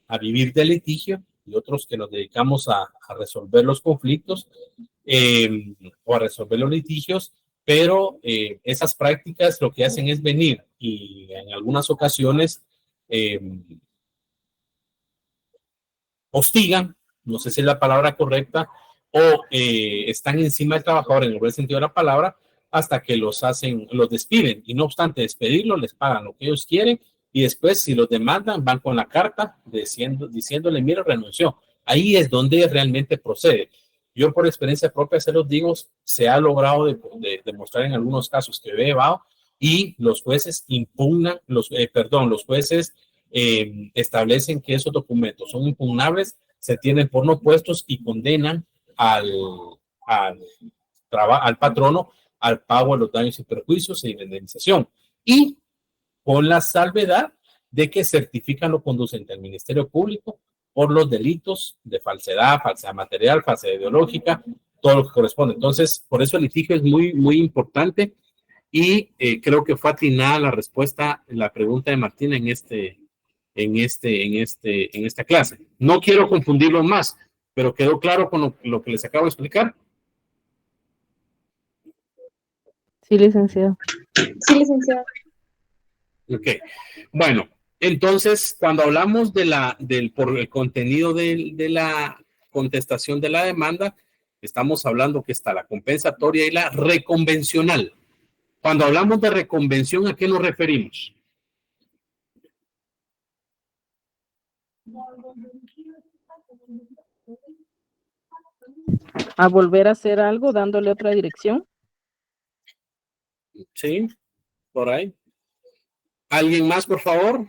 a vivir de litigio y otros que nos dedicamos a resolver los conflictos o a resolver los litigios, pero esas prácticas lo que hacen es venir y en algunas ocasiones hostigan, no sé si es la palabra correcta, o están encima del trabajador en el buen sentido de la palabra, hasta que los despiden, y no obstante despedirlos, les pagan lo que ellos quieren, y después si los demandan, van con la carta diciéndole, mira, renunció. Ahí es donde realmente procede. Yo por experiencia propia se los digo, se ha logrado demostrar en algunos casos que he llevado, y los jueces impugnan, los jueces establecen que esos documentos son impugnables, se tienen por no puestos y condenan al patrono al pago de los daños y perjuicios e indemnización. Y con la salvedad de que certifican lo conducente al Ministerio Público por los delitos de falsedad material, falsedad ideológica, todo lo que corresponde. Entonces, por eso el litigio es muy, muy importante y creo que fue atinada la respuesta, la pregunta de Martina en esta clase. No quiero confundirlo más, pero quedó claro con lo que les acabo de explicar. Sí, licenciado. Sí, licenciado. Ok, bueno, entonces cuando hablamos por el contenido de la contestación de la demanda, estamos hablando que está la compensatoria y la reconvencional. Cuando hablamos de reconvención, ¿a qué nos referimos? A volver a hacer algo dándole otra dirección. Sí, por ahí. ¿Alguien más, por favor?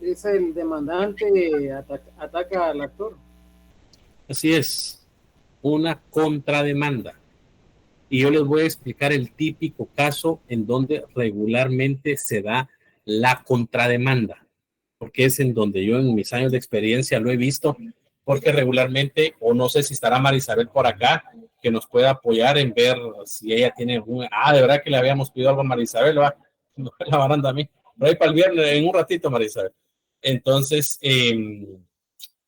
Es el demandante ataca al actor. Así es, una contrademanda. Y yo les voy a explicar el típico caso en donde regularmente se da la contrademanda, porque es en donde yo en mis años de experiencia lo he visto, porque regularmente, o no sé si estará Marisabel por acá, que nos pueda apoyar en ver si ella tiene de verdad que le habíamos pedido algo a Marisabel, va la baranda a mí, pero ahí para el viernes, en un ratito, Marisabel. Entonces,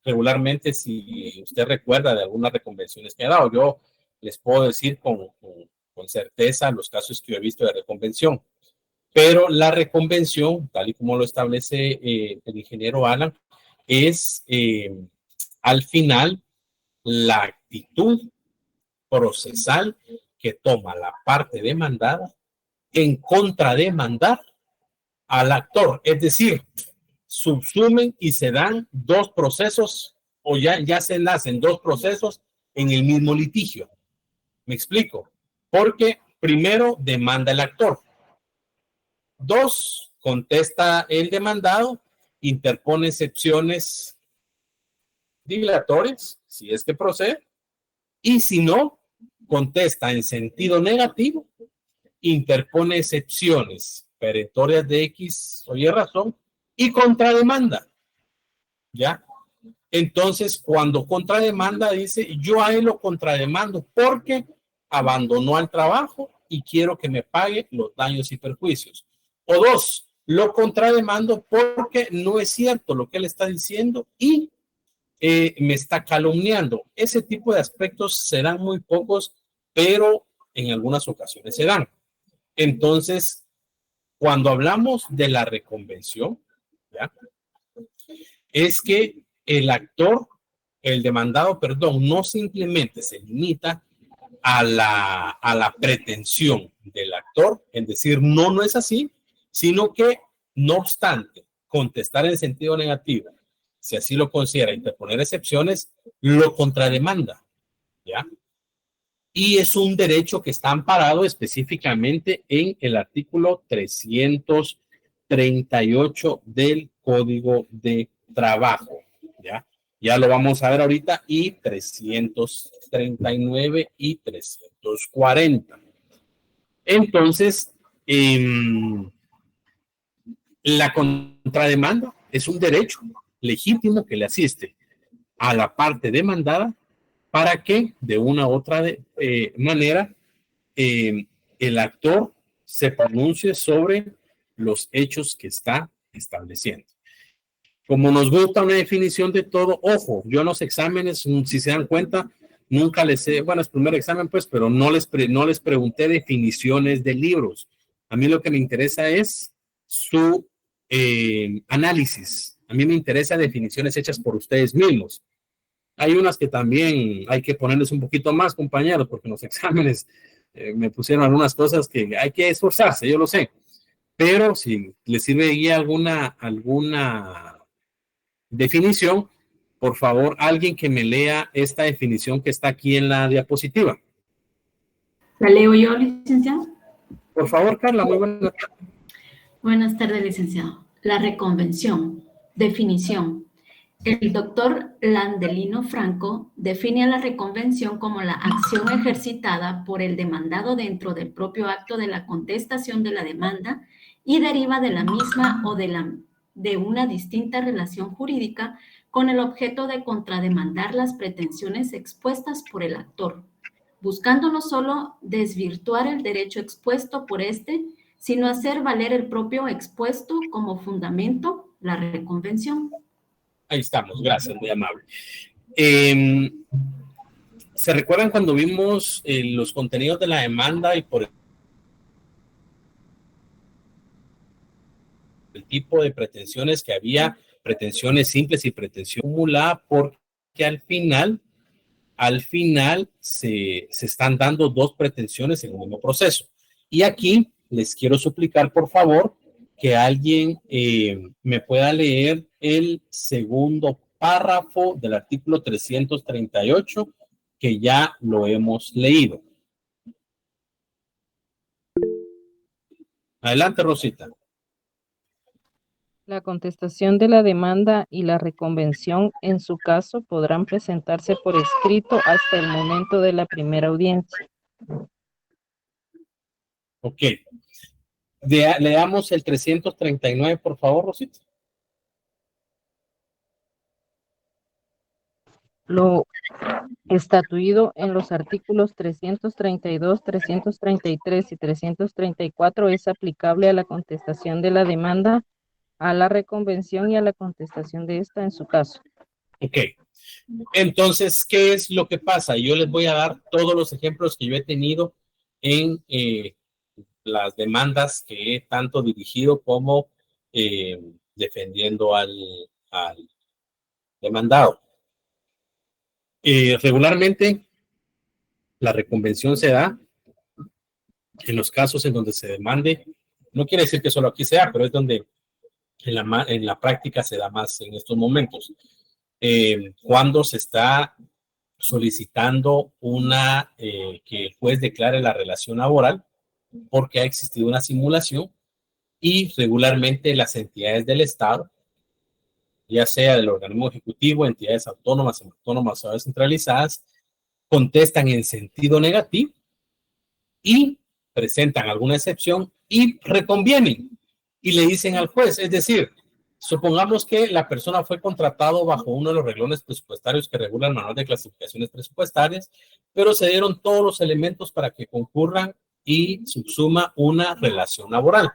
regularmente, si usted recuerda de algunas reconvenciones que ha dado, yo les puedo decir con certeza los casos que yo he visto de reconvención. Pero la reconvención, tal y como lo establece el ingeniero Alan, es al final la actitud procesal que toma la parte demandada en contrademandar al actor. Es decir, subsumen y se dan dos procesos o ya se nacen dos procesos en el mismo litigio. ¿Me explico? Porque primero demanda el actor. 2, contesta el demandado, interpone excepciones dilatorias, si es que procede, y si no, contesta en sentido negativo, interpone excepciones perentorias de X o Y razón y contrademanda. ¿Ya? Entonces, cuando contrademanda, dice, yo a él lo contrademando porque abandonó el trabajo y quiero que me pague los daños y perjuicios. O 2, lo contrademando porque no es cierto lo que él está diciendo y me está calumniando. Ese tipo de aspectos serán muy pocos, pero en algunas ocasiones se dan. Entonces, cuando hablamos de la reconvención, ¿ya? Es que el demandado, no simplemente se limita a la pretensión del actor en decir no es así, sino que no obstante contestar en sentido negativo, si así lo considera, interponer excepciones, lo contrademanda, ¿ya? Y es un derecho que está amparado específicamente en el artículo 338 del Código de Trabajo, ¿ya? Ya lo vamos a ver ahorita, y 339 y 340. Entonces, la contrademanda es un derecho legítimo que le asiste a la parte demandada para que de una u otra manera el actor se pronuncie sobre los hechos que está estableciendo. Como nos gusta una definición de todo, ojo, yo en los exámenes, si se dan cuenta, nunca les he, bueno, es primer examen pues, pero no les pregunté definiciones de libros. A mí lo que me interesa es su análisis. A mí me interesa definiciones hechas por ustedes mismos. Hay unas que también hay que ponerles un poquito más, compañeros, porque en los exámenes me pusieron algunas cosas que hay que esforzarse, yo lo sé. Pero si les sirve de guía alguna definición, por favor, alguien que me lea esta definición que está aquí en la diapositiva. ¿La leo yo, licenciado? Por favor, Carla, muy buenas tardes. Buenas tardes, licenciado. La reconvención. Definición. El doctor Landelino Franco define a la reconvención como la acción ejercitada por el demandado dentro del propio acto de la contestación de la demanda y deriva de la misma o de una distinta relación jurídica con el objeto de contrademandar las pretensiones expuestas por el actor, buscando no solo desvirtuar el derecho expuesto por este, sino hacer valer el propio expuesto como fundamento, la reconvención. Ahí estamos, gracias, muy amable. ¿Se recuerdan cuando vimos los contenidos de la demanda y por el tipo de pretensiones que había, pretensiones simples y pretensión acumulada, porque al final se están dando dos pretensiones en el mismo proceso? Y aquí les quiero suplicar, por favor, que alguien me pueda leer el segundo párrafo del artículo 338, que ya lo hemos leído. Adelante, Rosita. La contestación de la demanda y la reconvención, en su caso, podrán presentarse por escrito hasta el momento de la primera audiencia. Ok. Leamos el 339, por favor, Rosita. Lo estatuido en los artículos 332, 333 y 334 es aplicable a la contestación de la demanda, a la reconvención y a la contestación de esta en su caso. Ok. Entonces, ¿qué es lo que pasa? Yo les voy a dar todos los ejemplos que yo he tenido en las demandas que he tanto dirigido como defendiendo al demandado. Regularmente, la reconvención se da en los casos en donde se demande. No quiere decir que solo aquí sea, pero es donde en la práctica se da más en estos momentos. Cuando se está solicitando que el juez declare la relación laboral porque ha existido una simulación, y regularmente las entidades del Estado, ya sea del organismo ejecutivo, entidades autónomas o descentralizadas, contestan en sentido negativo y presentan alguna excepción y reconvienen y le dicen al juez, es decir, supongamos que la persona fue contratado bajo uno de los reglones presupuestarios que regula el manual de clasificaciones presupuestarias, pero se dieron todos los elementos para que concurran y subsuma una relación laboral.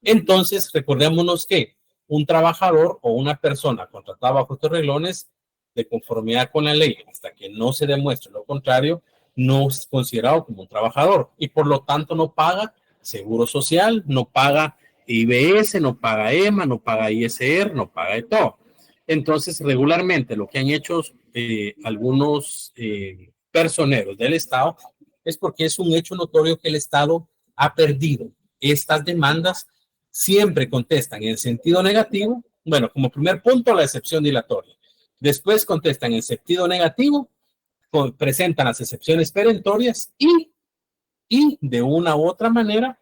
Entonces, recordémonos que un trabajador o una persona contratada bajo estos reglones, de conformidad con la ley, hasta que no se demuestre lo contrario, no es considerado como un trabajador y por lo tanto no paga seguro social, no paga IBS, no paga EMA, no paga ISR, no paga de todo. Entonces, regularmente lo que han hecho algunos personeros del Estado es porque es un hecho notorio que el Estado ha perdido. Estas demandas siempre contestan en sentido negativo. Bueno, como primer punto, la excepción dilatoria. Después contestan en sentido negativo, presentan las excepciones perentorias y de una u otra manera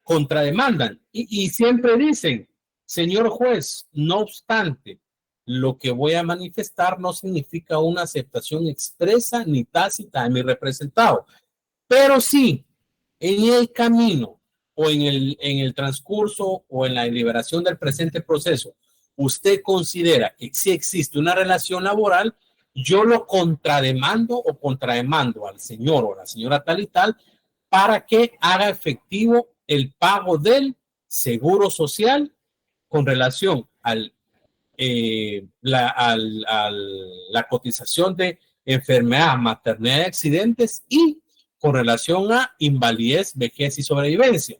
contrademandan. Y siempre dicen, señor juez, no obstante, lo que voy a manifestar no significa una aceptación expresa ni tácita de mi representado. Pero sí, en el camino o en el transcurso o en la deliberación del presente proceso, usted considera que si existe una relación laboral, yo lo contrademando o contrademando al señor o a la señora tal y tal para que haga efectivo el pago del seguro social con relación la cotización de enfermedad, maternidad y accidentes y con relación a invalidez, vejez y sobrevivencia.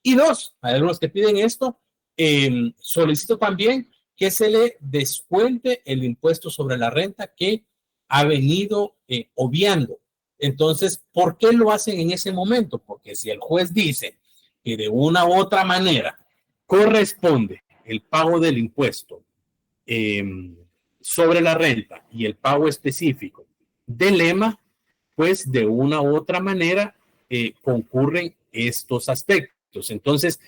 Y dos, hay algunos que piden esto, solicito también que se le descuente el impuesto sobre la renta que ha venido obviando. Entonces, ¿por qué lo hacen en ese momento? Porque si el juez dice que de una u otra manera corresponde el pago del impuesto sobre la renta y el pago específico del EMA, pues de una u otra manera concurren estos aspectos. Entonces,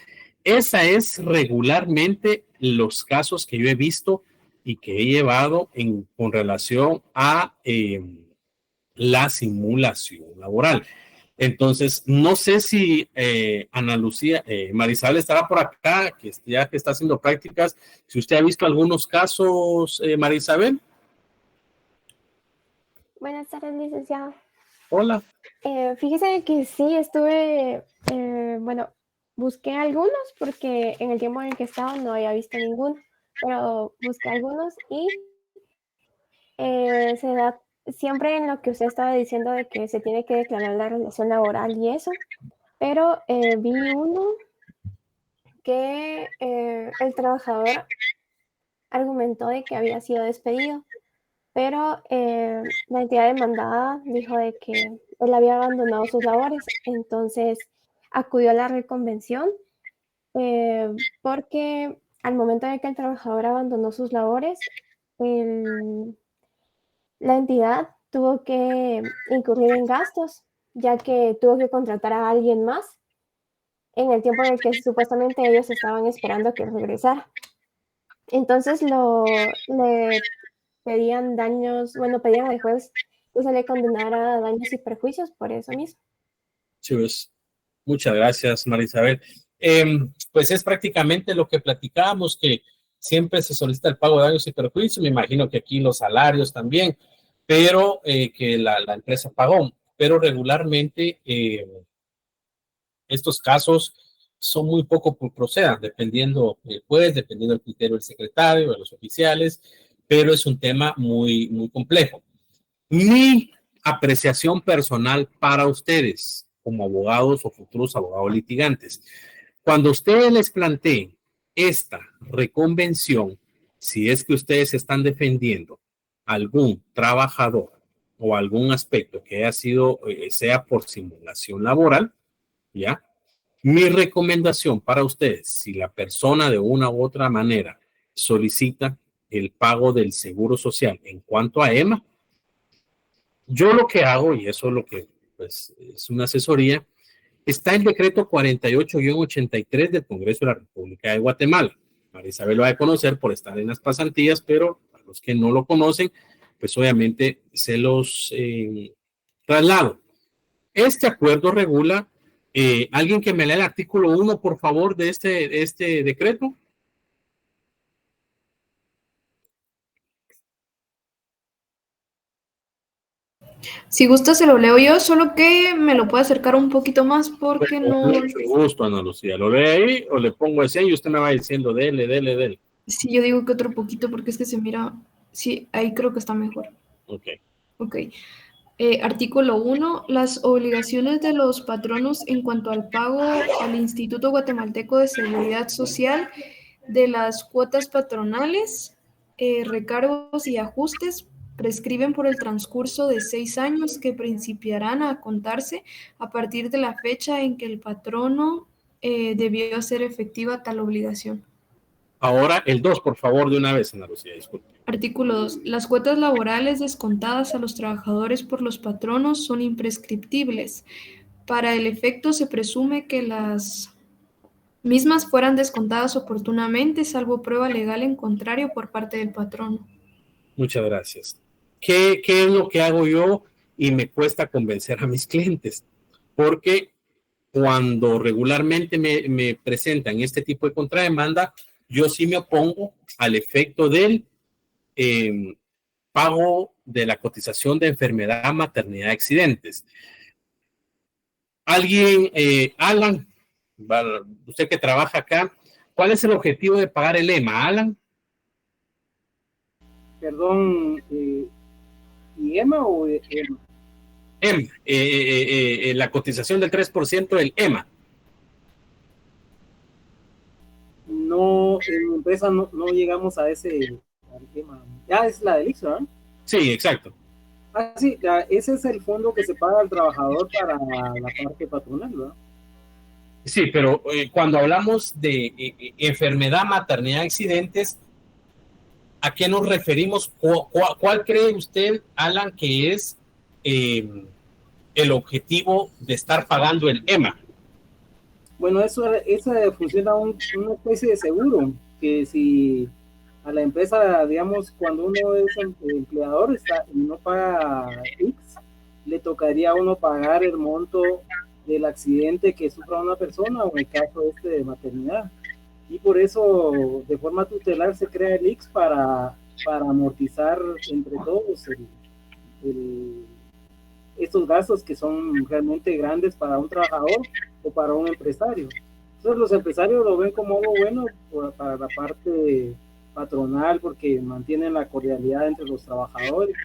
esa es regularmente los casos que yo he visto y que he llevado con relación a la simulación laboral. Entonces, no sé si Ana Lucía, Marisabel estará por acá, que ya que está haciendo prácticas, si usted ha visto algunos casos, Marisabel. Buenas tardes, licenciado. Hola. Fíjese que sí, bueno, busqué algunos porque en el tiempo en el que estaba no había visto ninguno, pero busqué algunos y se da siempre en lo que usted estaba diciendo de que se tiene que declarar la relación laboral y eso, pero vi uno que el trabajador argumentó de que había sido despedido, pero la entidad demandada dijo de que él había abandonado sus labores, entonces acudió a la reconvención porque al momento de que el trabajador abandonó sus labores, la entidad tuvo que incurrir en gastos, ya que tuvo que contratar a alguien más en el tiempo en el que supuestamente ellos estaban esperando que regresara. Entonces le pedían pedían al juez que se le condenara a daños y perjuicios por eso mismo. Sí, pues, muchas gracias, Marisabel. Pues es prácticamente lo que platicábamos, que siempre se solicita el pago de daños y perjuicios. Me imagino que aquí los salarios también, pero que la empresa pagó. Pero regularmente estos casos son muy poco procedan, dependiendo del juez, dependiendo del criterio del secretario, de los oficiales, pero es un tema muy, muy complejo. Mi apreciación personal para ustedes, como abogados o futuros abogados litigantes, cuando ustedes les planteen esta reconvención, si es que ustedes están defendiendo algún trabajador o algún aspecto que haya sido, sea por simulación laboral, ¿ya? Mi recomendación para ustedes, si la persona de una u otra manera solicita el pago del seguro social en cuanto a EMA, yo lo que hago, y eso es lo que pues, es una asesoría, está el decreto 48-83 del Congreso de la República de Guatemala. Marisabel lo va a conocer por estar en las pasantías, pero para los que no lo conocen, pues obviamente se los traslado. Este acuerdo regula, alguien que me lea el artículo 1, por favor, de este decreto. Si gusta se lo leo yo, solo que me lo puede acercar un poquito más porque Bueno, no... mucho gusto, Ana Lucía. ¿Lo lee ahí o le pongo ese y usted me va diciendo dele? Sí, yo digo que otro poquito porque es que se mira... Sí, ahí creo que está mejor. Ok. Artículo 1. Las obligaciones de los patronos en cuanto al pago al Instituto Guatemalteco de Seguridad Social de las cuotas patronales, recargos y ajustes prescriben por el transcurso de 6 años que principiarán a contarse a partir de la fecha en que el patrono debió hacer efectiva tal obligación. Ahora el 2, por favor, de una vez, Ana Lucía, disculpe. Artículo 2. Las cuotas laborales descontadas a los trabajadores por los patronos son imprescriptibles. Para el efecto se presume que las mismas fueran descontadas oportunamente, salvo prueba legal en contrario por parte del patrono. Muchas gracias. ¿Qué es lo que hago yo? Y me cuesta convencer a mis clientes, porque cuando regularmente me presentan este tipo de contrademanda, yo sí me opongo al efecto del pago de la cotización de enfermedad, maternidad, accidentes. Alguien, Alan, usted que trabaja acá, ¿cuál es el objetivo de pagar el EMA, Alan? Perdón, ¿IEMA o EMA? La cotización del 3% del EMA. No, en mi empresa no llegamos a ese tema. Ya es la del IX, ¿verdad? Sí, exacto. Ah, sí, ese es el fondo que se paga al trabajador para la parte patronal, ¿verdad? Sí, pero cuando hablamos de enfermedad, maternidad, accidentes, ¿a qué nos referimos? ¿Cuál cree usted, Alan, que es el objetivo de estar pagando el EMA? Bueno, eso funciona una especie de seguro, que si a la empresa, digamos, cuando uno es empleador y no paga X, le tocaría a uno pagar el monto del accidente que sufra una persona o en el caso de maternidad. Y por eso, de forma tutelar, se crea el X para amortizar entre todos estos gastos que son realmente grandes para un trabajador o para un empresario. Entonces los empresarios lo ven como algo bueno para la parte patronal porque mantienen la cordialidad entre los trabajadores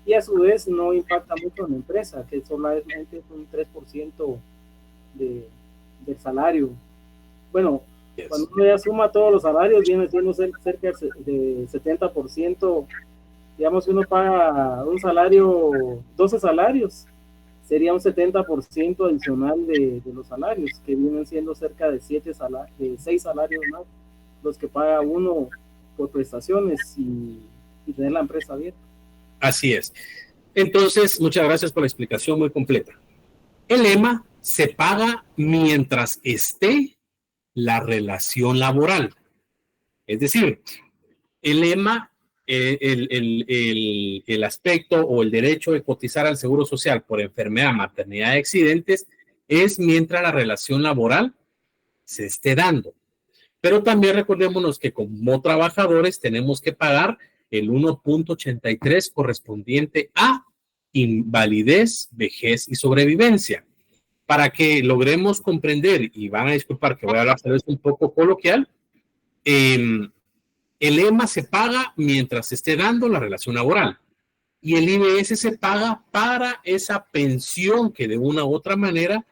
y a su vez no impacta mucho en la empresa, que solamente es un 3% del salario. Bueno, cuando uno ya suma todos los salarios viene siendo cerca de 70%. Digamos que uno paga un salario, 12 salarios, sería un 70% adicional de los salarios, que vienen siendo cerca de 6 salarios más, los que paga uno por prestaciones y tener la empresa abierta. Así es. Entonces, muchas gracias por la explicación muy completa. El EMA se paga mientras esté la relación laboral. Es decir, el EMA, el aspecto o el derecho de cotizar al Seguro Social por enfermedad, maternidad y accidentes es mientras la relación laboral se esté dando. Pero también recordémonos que como trabajadores tenemos que pagar el 1.83 correspondiente a invalidez, vejez y sobrevivencia. Para que logremos comprender, y van a disculpar que voy a hablar tal vez un poco coloquial, el EMA se paga mientras se esté dando la relación laboral y el IBS se paga para esa pensión que de una u otra manera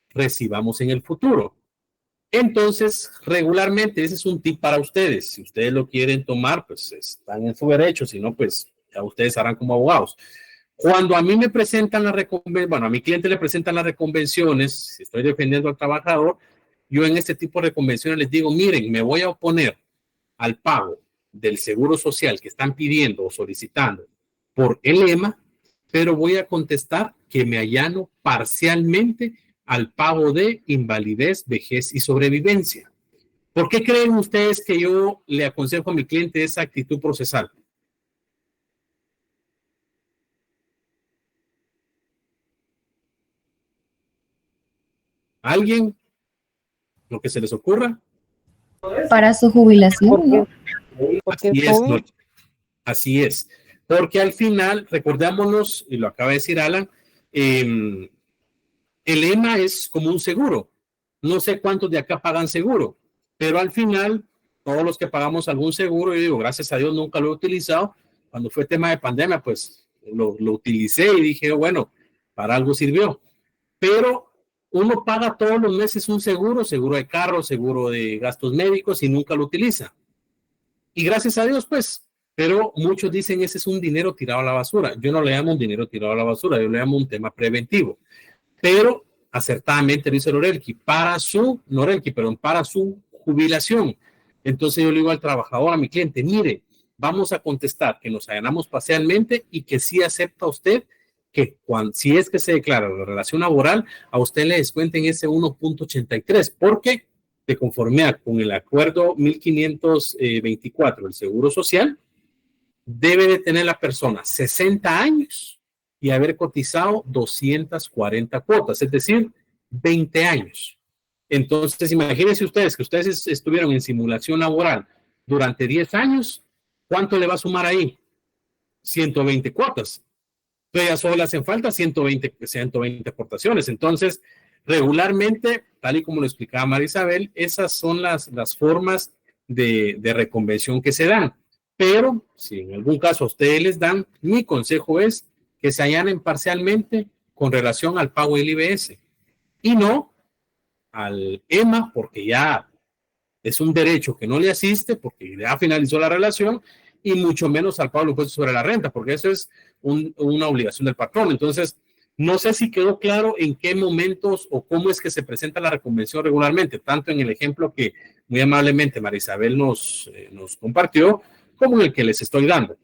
recibamos en el futuro. Entonces, regularmente, ese es un tip para ustedes. Si ustedes lo quieren tomar, pues están en su derecho. Si no, pues ya ustedes harán como abogados. Cuando a mí me presentan las reconvenciones, bueno, a mi cliente le presentan las reconvenciones, si estoy defendiendo al trabajador, yo en este tipo de reconvenciones les digo, miren, me voy a oponer al pago del seguro social que están pidiendo o solicitando por el EMA, pero voy a contestar que me allano parcialmente al pago de invalidez, vejez y sobrevivencia. ¿Por qué creen ustedes que yo le aconsejo a mi cliente esa actitud procesal? ¿Alguien? ¿Lo que se les ocurra? Para su jubilación, ¿no? Así es, ¿no? Así es. Porque al final, recordémonos, y lo acaba de decir Alan, el EMA es como un seguro. No sé cuántos de acá pagan seguro, pero al final, todos los que pagamos algún seguro, yo digo, gracias a Dios nunca lo he utilizado. Cuando fue tema de pandemia, pues lo utilicé y dije, bueno, para algo sirvió. Pero uno paga todos los meses un seguro, seguro de carro, seguro de gastos médicos y nunca lo utiliza. Y gracias a Dios, pues, Pero muchos dicen ese es un dinero tirado a la basura. Yo no le llamo un dinero tirado a la basura, yo le llamo un tema preventivo. Pero acertadamente dice Norelki, para su jubilación. Entonces yo le digo al trabajador, a mi cliente, mire, vamos a contestar que nos allanamos parcialmente y que sí acepta usted que si es que se declara la relación laboral, a usted le descuenten ese 1.83, porque de conformidad con el acuerdo 1524 del Seguro Social, debe de tener la persona 60 años y haber cotizado 240 cuotas, es decir, 20 años. Entonces, imagínense ustedes que ustedes estuvieron en simulación laboral durante 10 años, ¿cuánto le va a sumar ahí? 120 cuotas. Entonces, ya solo le hacen falta 120 aportaciones. Entonces, regularmente, tal y como lo explicaba María Isabel, esas son las formas de reconvención que se dan. Pero, si en algún caso a ustedes les dan, mi consejo es que se allanen parcialmente con relación al pago del IBS y no al EMA, porque ya es un derecho que no le asiste, porque ya finalizó la relación, y mucho menos al pago del impuesto sobre la renta, porque eso es una obligación del patrón. Entonces, no sé si quedó claro en qué momentos o cómo es que se presenta la reconvención regularmente, tanto en el ejemplo que muy amablemente María Isabel nos compartió, como en el que les estoy dando.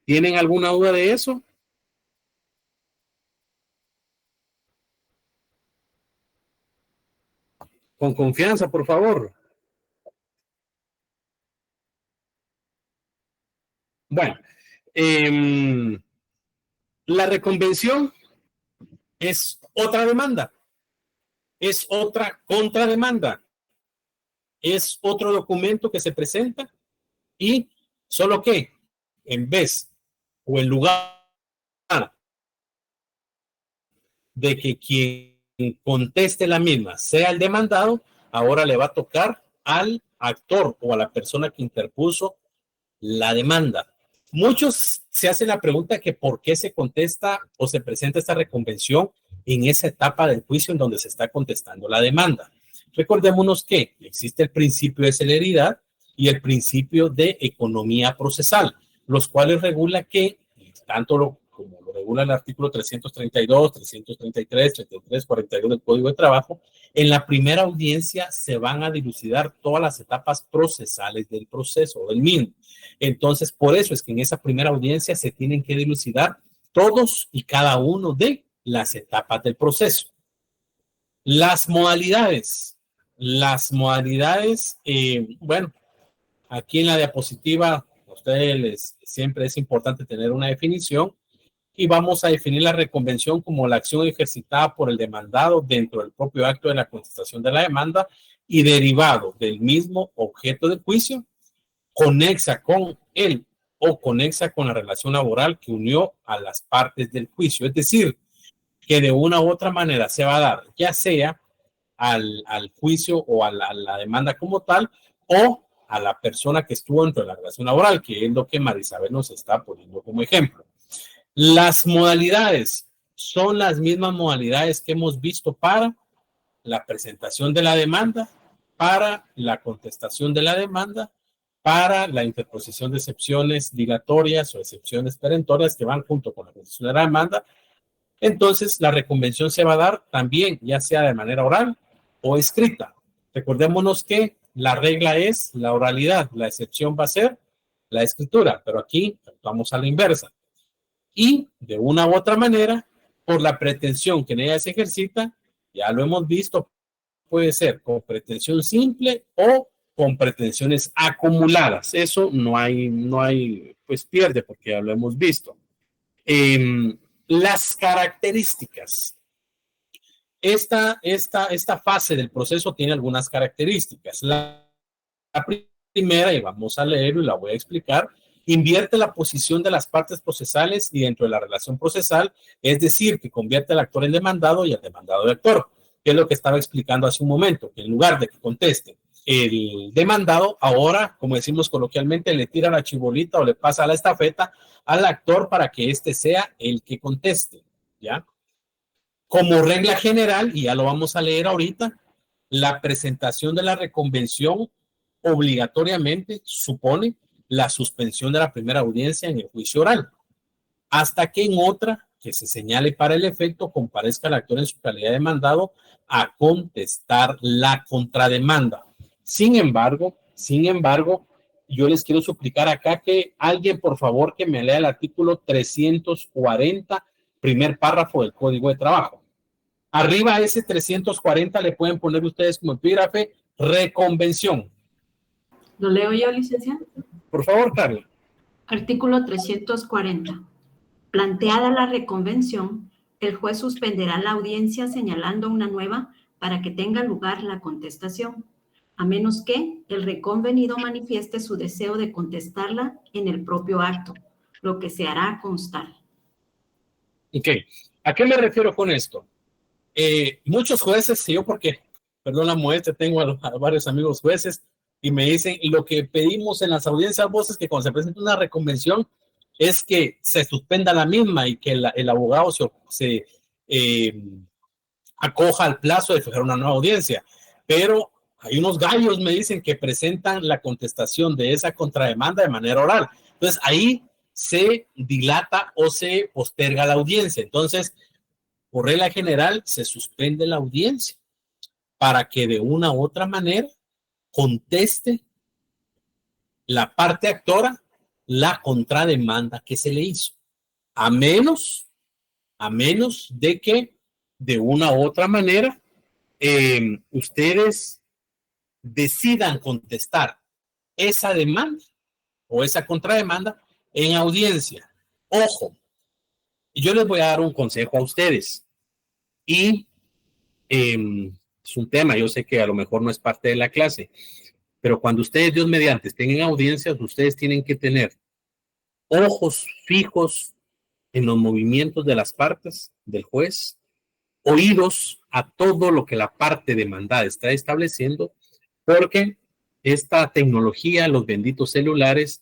¿Tienen alguna duda de eso? Con confianza, por favor. Bueno, la reconvención es otra demanda, es otra contrademanda, es otro documento que se presenta y solo que en vez o en lugar de que quien conteste la misma sea el demandado, ahora le va a tocar al actor o a la persona que interpuso la demanda. Muchos se hacen la pregunta que por qué se contesta o se presenta esta reconvención en esa etapa del juicio en donde se está contestando la demanda. Recordémonos que existe el principio de celeridad y el principio de economía procesal, los cuales regula que, tanto como lo regula el artículo 332, 333, 33, 42 del Código de Trabajo, en la primera audiencia se van a dilucidar todas las etapas procesales del proceso, del mismo. Entonces, por eso es que en esa primera audiencia se tienen que dilucidar todos y cada uno de las etapas del proceso. Las modalidades, bueno, aquí en la diapositiva, a ustedes siempre es importante tener una definición y vamos a definir la reconvención como la acción ejercitada por el demandado dentro del propio acto de la contestación de la demanda y derivado del mismo objeto del juicio, conexa con él o conexa con la relación laboral que unió a las partes del juicio. Es decir, que de una u otra manera se va a dar, ya sea al juicio o a la demanda como tal, o a la persona que estuvo dentro de la relación laboral, que es lo que María Isabel nos está poniendo como ejemplo. Las modalidades son las mismas modalidades que hemos visto para la presentación de la demanda, para la contestación de la demanda, para la interposición de excepciones dilatorias o excepciones perentorias que van junto con la contestación de la demanda. Entonces, la reconvención se va a dar también, ya sea de manera oral o escrita. Recordémonos que la regla es la oralidad, la excepción va a ser la escritura, pero aquí vamos a la inversa. Y de una u otra manera, por la pretensión que en ella se ejercita, ya lo hemos visto, puede ser con pretensión simple o con pretensiones acumuladas. Eso no hay, pues pierde porque ya lo hemos visto. Las características. Esta fase del proceso tiene algunas características. La primera, y vamos a leerlo y la voy a explicar, invierte la posición de las partes procesales y dentro de la relación procesal, es decir, que convierte al actor en demandado y al demandado de actor, que es lo que estaba explicando hace un momento, que en lugar de que conteste el demandado, ahora, como decimos coloquialmente, le tira la chibolita o le pasa la estafeta al actor para que éste sea el que conteste, ¿ya? Como regla general, y ya lo vamos a leer ahorita, la presentación de la reconvención obligatoriamente supone la suspensión de la primera audiencia en el juicio oral, hasta que en otra que se señale para el efecto comparezca el actor en su calidad de demandado a contestar la contrademanda. Sin embargo, yo les quiero suplicar acá que alguien, por favor, que me lea el artículo 340, primer párrafo del Código de Trabajo. Arriba a ese 340 le pueden poner ustedes como epígrafe reconvención. ¿Lo leo yo, licenciado? Por favor, Carla. Artículo 340. Planteada la reconvención, el juez suspenderá la audiencia señalando una nueva para que tenga lugar la contestación, a menos que el reconvenido manifieste su deseo de contestarla en el propio acto, lo que se hará constar. Ok, ¿a qué me refiero con esto? Muchos jueces, yo porque, perdón la muestra, tengo a varios amigos jueces y me dicen, lo que pedimos en las audiencias voces que cuando se presenta una reconvención es que se suspenda la misma y que el abogado se acoja al plazo de fijar una nueva audiencia. Pero hay unos gallos, me dicen, que presentan la contestación de esa contrademanda de manera oral. Entonces, ahí se dilata o se posterga la audiencia. Entonces, por regla general, se suspende la audiencia para que de una u otra manera conteste la parte actora la contrademanda que se le hizo. A menos de que de una u otra manera ustedes decidan contestar esa demanda o esa contrademanda en audiencia. Ojo, yo les voy a dar un consejo a ustedes y es un tema, yo sé que a lo mejor no es parte de la clase, pero cuando ustedes, Dios mediante, estén en audiencias, ustedes tienen que tener ojos fijos en los movimientos de las partes del juez, oídos a todo lo que la parte demandada está estableciendo, porque esta tecnología, los benditos celulares,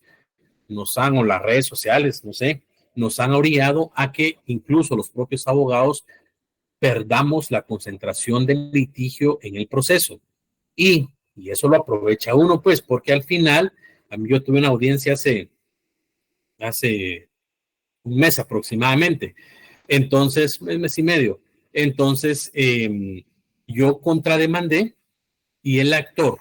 o las redes sociales, no sé, nos han orillado a que incluso los propios abogados perdamos la concentración del litigio en el proceso. Y eso lo aprovecha uno, pues, porque al final, a mí yo tuve una audiencia hace un mes aproximadamente, entonces, un mes y medio. Entonces, yo contrademandé y el actor,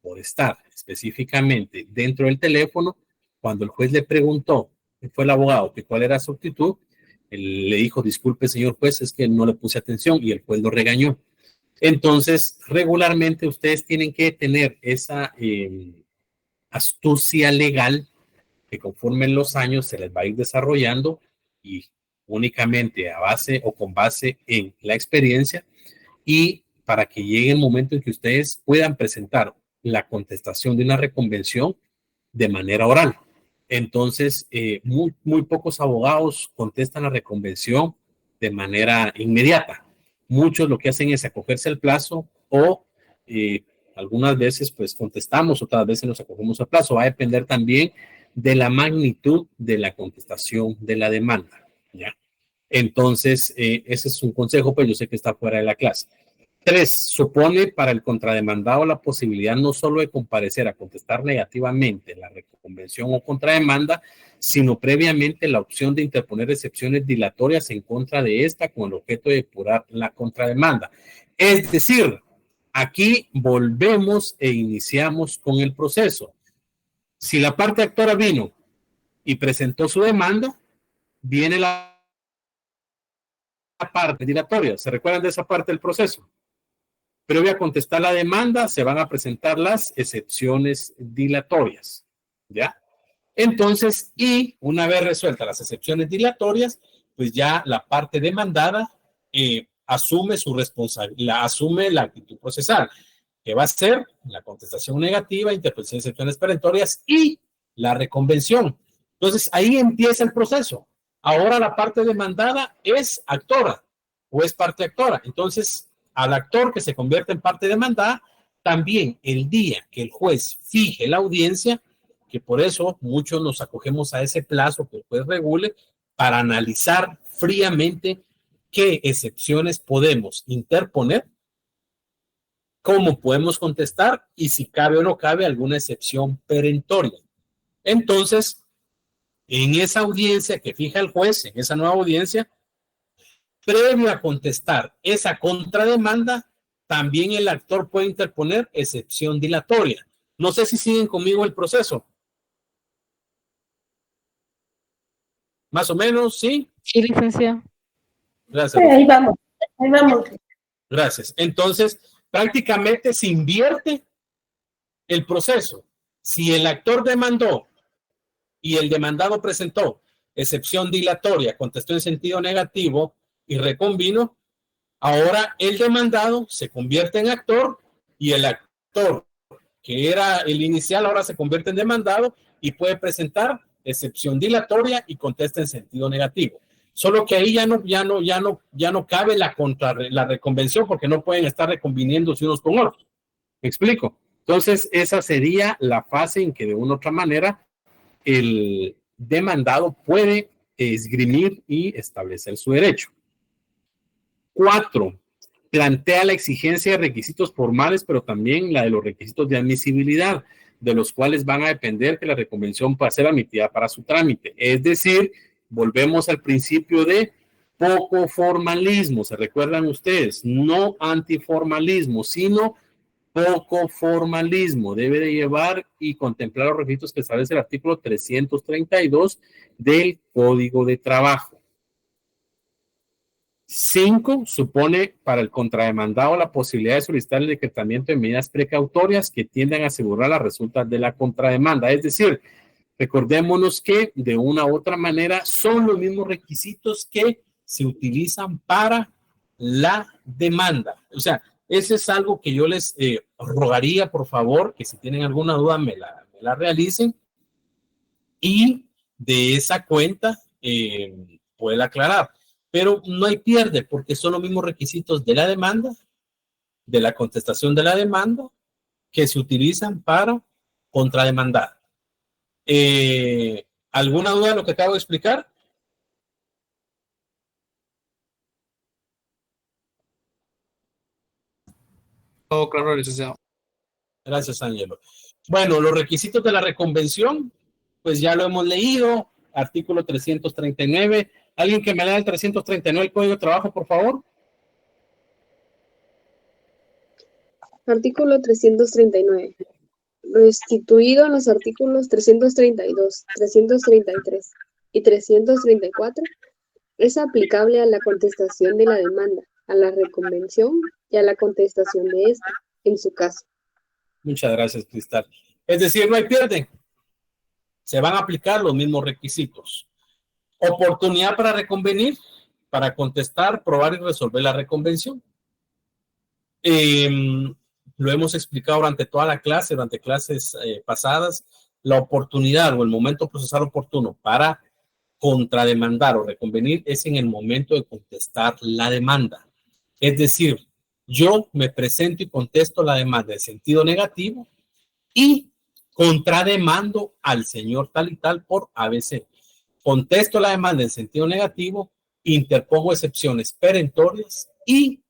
por estar específicamente dentro del teléfono, cuando el juez le preguntó, fue el abogado, que cuál era su actitud, él le dijo, disculpe, señor juez, es que no le puse atención y el juez lo regañó. Entonces, regularmente ustedes tienen que tener esa astucia legal que conforme en los años se les va a ir desarrollando y únicamente a base o con base en la experiencia y para que llegue el momento en que ustedes puedan presentar la contestación de una reconvención de manera oral. Entonces, muy pocos abogados contestan la reconvención de manera inmediata. Muchos lo que hacen es acogerse al plazo o algunas veces pues contestamos, otras veces nos acogemos al plazo. Va a depender también de la magnitud de la contestación de la demanda, ¿ya? Entonces, ese es un consejo, pues yo sé que está fuera de la clase. 3. Supone para el contrademandado la posibilidad no solo de comparecer a contestar negativamente la reconvención o contrademanda, sino previamente la opción de interponer excepciones dilatorias en contra de esta con el objeto de depurar la contrademanda. Es decir, aquí volvemos e iniciamos con el proceso. Si la parte actora vino y presentó su demanda, viene la parte dilatoria. ¿Se recuerdan de esa parte del proceso? Previo a contestar la demanda, se van a presentar las excepciones dilatorias, ¿ya? Entonces, y una vez resueltas las excepciones dilatorias, pues ya la parte demandada asume su responsabilidad, asume la actitud procesal, que va a ser la contestación negativa, interpretación de excepciones perentorias y la reconvención. Entonces, ahí empieza el proceso. Ahora la parte demandada es actora o es parte actora. Entonces, al actor que se convierte en parte demandada, también el día que el juez fije la audiencia, que por eso muchos nos acogemos a ese plazo que el juez regule, para analizar fríamente qué excepciones podemos interponer, cómo podemos contestar y si cabe o no cabe alguna excepción perentoria. Entonces, en esa audiencia que fija el juez, en esa nueva audiencia, previo a contestar esa contrademanda, también el actor puede interponer excepción dilatoria. No sé si siguen conmigo el proceso. Más o menos, ¿sí? Sí, licenciado. Gracias. Sí, ahí vamos. Gracias. Entonces, prácticamente se invierte el proceso. Si el actor demandó y el demandado presentó excepción dilatoria, contestó en sentido negativo y reconvino, ahora el demandado se convierte en actor y el actor que era el inicial ahora se convierte en demandado y puede presentar excepción dilatoria y contesta en sentido negativo. Solo que ahí ya no cabe la reconvención porque no pueden estar reconviniéndose unos con otros. ¿Me explico? Entonces, esa sería la fase en que de una u otra manera el demandado puede esgrimir y establecer su derecho. 4. Plantea la exigencia de requisitos formales, pero también la de los requisitos de admisibilidad, de los cuales van a depender que la reconvención pueda ser admitida para su trámite. Es decir, volvemos al principio de poco formalismo. ¿Se recuerdan ustedes? No antiformalismo, sino poco formalismo. Debe de llevar y contemplar los requisitos que establece el artículo 332 del Código de Trabajo. 5. Supone para el contrademandado la posibilidad de solicitar el decretamiento de medidas precautorias que tiendan a asegurar las resultas de la contrademanda. Es decir, recordémonos que de una u otra manera son los mismos requisitos que se utilizan para la demanda. O sea, ese es algo que yo les rogaría, por favor, que si tienen alguna duda me la realicen y de esa cuenta pueden aclarar. Pero no hay pierde porque son los mismos requisitos de la demanda, de la contestación de la demanda, que se utilizan para contrademandar. ¿Alguna duda de lo que acabo de explicar? Todo claro, licenciado. Gracias, Ángelo. Bueno, los requisitos de la reconvención, pues ya lo hemos leído, artículo 339. ¿Alguien que me lea el 339 el Código de Trabajo, por favor? Artículo 339. Restituido en los artículos 332, 333 y 334, es aplicable a la contestación de la demanda, a la reconvención y a la contestación de esta, en su caso. Muchas gracias, Cristal. Es decir, no hay pierde. Se van a aplicar los mismos requisitos. Oportunidad para reconvenir, para contestar, probar y resolver la reconvención. Lo hemos explicado durante toda la clase, durante clases pasadas, la oportunidad o el momento procesal oportuno para contrademandar o reconvenir es en el momento de contestar la demanda. Es decir, yo me presento y contesto la demanda en sentido negativo y contrademando al señor tal y tal por ABC. Contesto la demanda en sentido negativo, interpongo excepciones perentorias y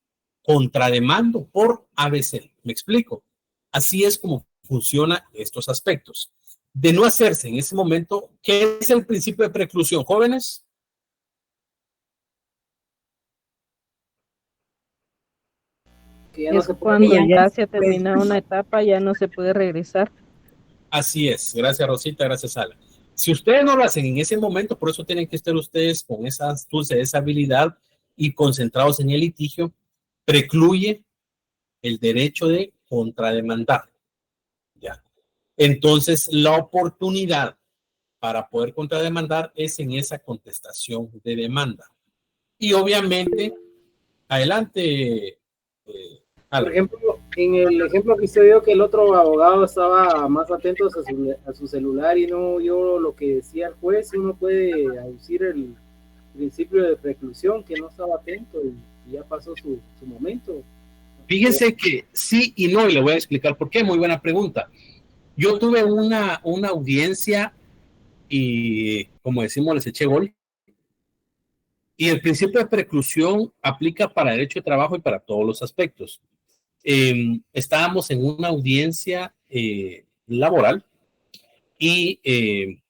contrademando por ABC. ¿Me explico? Así es como funcionan estos aspectos. De no hacerse en ese momento, ¿qué es el principio de preclusión, jóvenes? Es cuando ya se ha terminado una etapa, ya no se puede regresar. Así es. Gracias, Rosita. Gracias, Ala. Si ustedes no lo hacen en ese momento, por eso tienen que estar ustedes con esa astucia, esa habilidad y concentrados en el litigio, precluye el derecho de contrademandar. ¿Ya? Entonces, la oportunidad para poder contrademandar es en esa contestación de demanda. Y obviamente, adelante. Por ejemplo, en el ejemplo que usted dio que el otro abogado estaba más atento a su celular y no oyó lo que decía el juez, uno puede aducir el principio de preclusión, que no estaba atento y ya pasó su momento. Fíjense que sí y no, y le voy a explicar por qué. Muy buena pregunta. Yo tuve una audiencia y, como decimos, les eché gol. Y el principio de preclusión aplica para derecho de trabajo y para todos los aspectos. Estábamos en una audiencia laboral y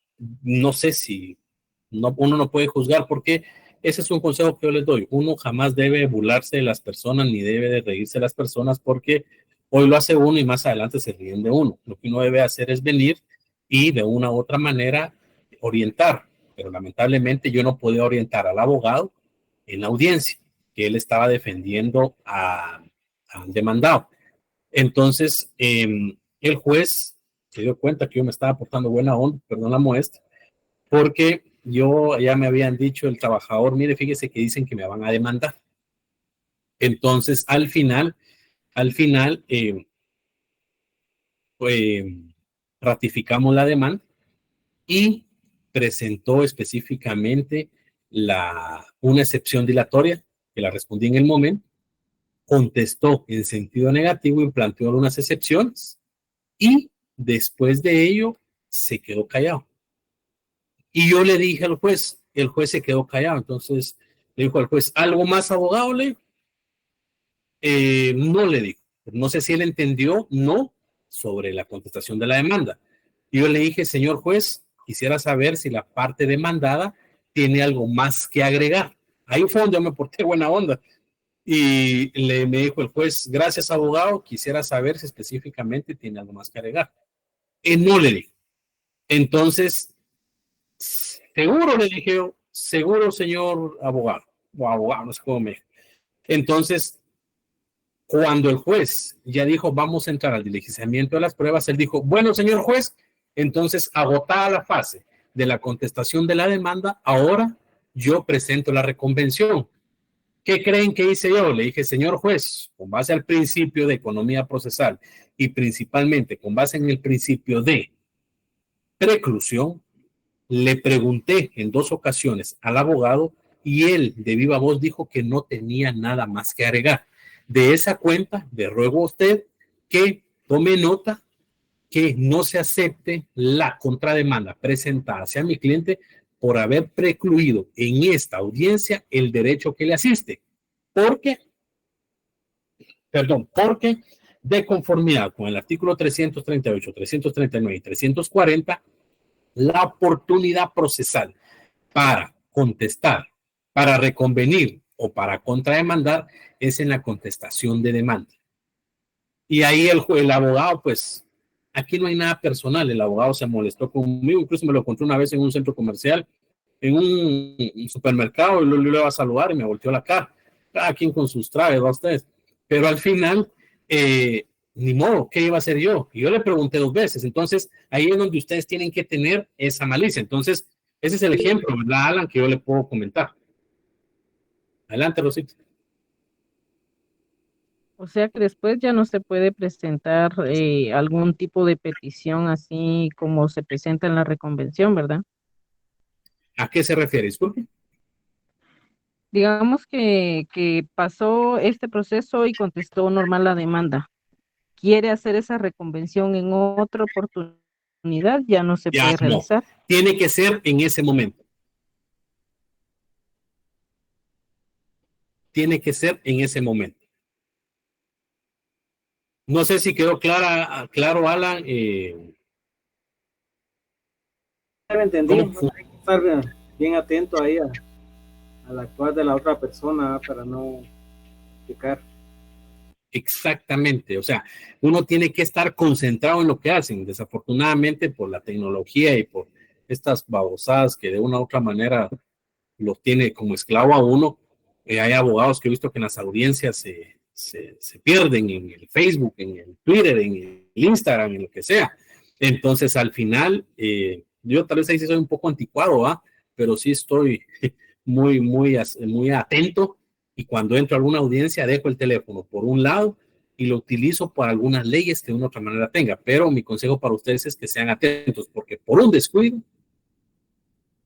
no sé si uno no puede juzgar, porque ese es un consejo que yo les doy. Uno jamás debe burlarse de las personas ni debe de reírse de las personas, porque hoy lo hace uno y más adelante se ríen de uno. Lo que uno debe hacer es venir y de una u otra manera orientar, pero lamentablemente yo no podía orientar al abogado en la audiencia, que él estaba defendiendo al demandado. Entonces, el juez se dio cuenta que yo me estaba portando buena onda, perdón la muestra, porque ya me habían dicho el trabajador, mire, fíjese que dicen que me van a demandar. Entonces, al final, ratificamos la demanda y presentó específicamente una excepción dilatoria, que la respondí en el momento, contestó en sentido negativo y planteó algunas excepciones, y después de ello se quedó callado. Y yo le dije al juez, el juez se quedó callado. Entonces le dijo al juez, ¿algo más, abogado? No le dijo. No sé si él entendió, no, sobre la contestación de la demanda. Y yo le dije, señor juez, quisiera saber si la parte demandada tiene algo más que agregar. Ahí fue donde yo me porté buena onda. Y me dijo el juez, gracias, abogado, quisiera saber si específicamente tiene algo más que agregar. No le dijo. Entonces, seguro, le dije yo, seguro, señor abogado, o abogado, no sé cómo me dijo. Entonces, cuando el juez ya dijo, vamos a entrar al diligenciamiento de las pruebas, él dijo, bueno, señor juez, entonces, agotada la fase de la contestación de la demanda, ahora yo presento la reconvención. ¿Qué creen que hice yo? Le dije, señor juez, con base al principio de economía procesal y principalmente con base en el principio de preclusión, le pregunté en 2 ocasiones al abogado y él de viva voz dijo que no tenía nada más que agregar. De esa cuenta, le ruego a usted que tome nota que no se acepte la contrademanda presentada hacia mi cliente por haber precluido en esta audiencia el derecho que le asiste, porque de conformidad con el artículo 338, 339 y 340, la oportunidad procesal para contestar, para reconvenir o para contrademandar es en la contestación de demanda. Y ahí el abogado, pues, aquí no hay nada personal. El abogado se molestó conmigo, incluso me lo encontré una vez en un centro comercial, en un supermercado, y lo iba a saludar y me volteó la cara. Cada quien con sus trajes, ¿va ustedes? Pero al final, ni modo, ¿qué iba a hacer yo? Y yo le pregunté 2 veces. Entonces, ahí es donde ustedes tienen que tener esa malicia. Entonces, ese es el ejemplo, ¿verdad, Alan, que yo le puedo comentar? Adelante, Rosita. O sea que después ya no se puede presentar algún tipo de petición así como se presenta en la reconvención, ¿verdad? ¿A qué se refiere? Disculpe. Digamos que pasó este proceso y contestó normal la demanda. Quiere hacer esa reconvención en otra oportunidad, ya no se puede realizar. Tiene que ser en ese momento. Tiene que ser en ese momento. No sé si quedó claro, Alan. Me entendí. Hay que estar bien atento ahí al actuar de la otra persona para no pecar. Exactamente, o sea, uno tiene que estar concentrado en lo que hacen. Desafortunadamente, por la tecnología y por estas babosadas que de una u otra manera los tiene como esclavo a uno, hay abogados que he visto que en las audiencias se pierden en el Facebook, en el Twitter, en el Instagram, en lo que sea. Entonces, al final, yo tal vez ahí sí soy un poco anticuado, ¿va? Pero sí estoy muy atento, y cuando entro a alguna audiencia dejo el teléfono por un lado y lo utilizo para algunas leyes que de una otra manera tenga. Pero mi consejo para ustedes es que sean atentos, porque por un descuido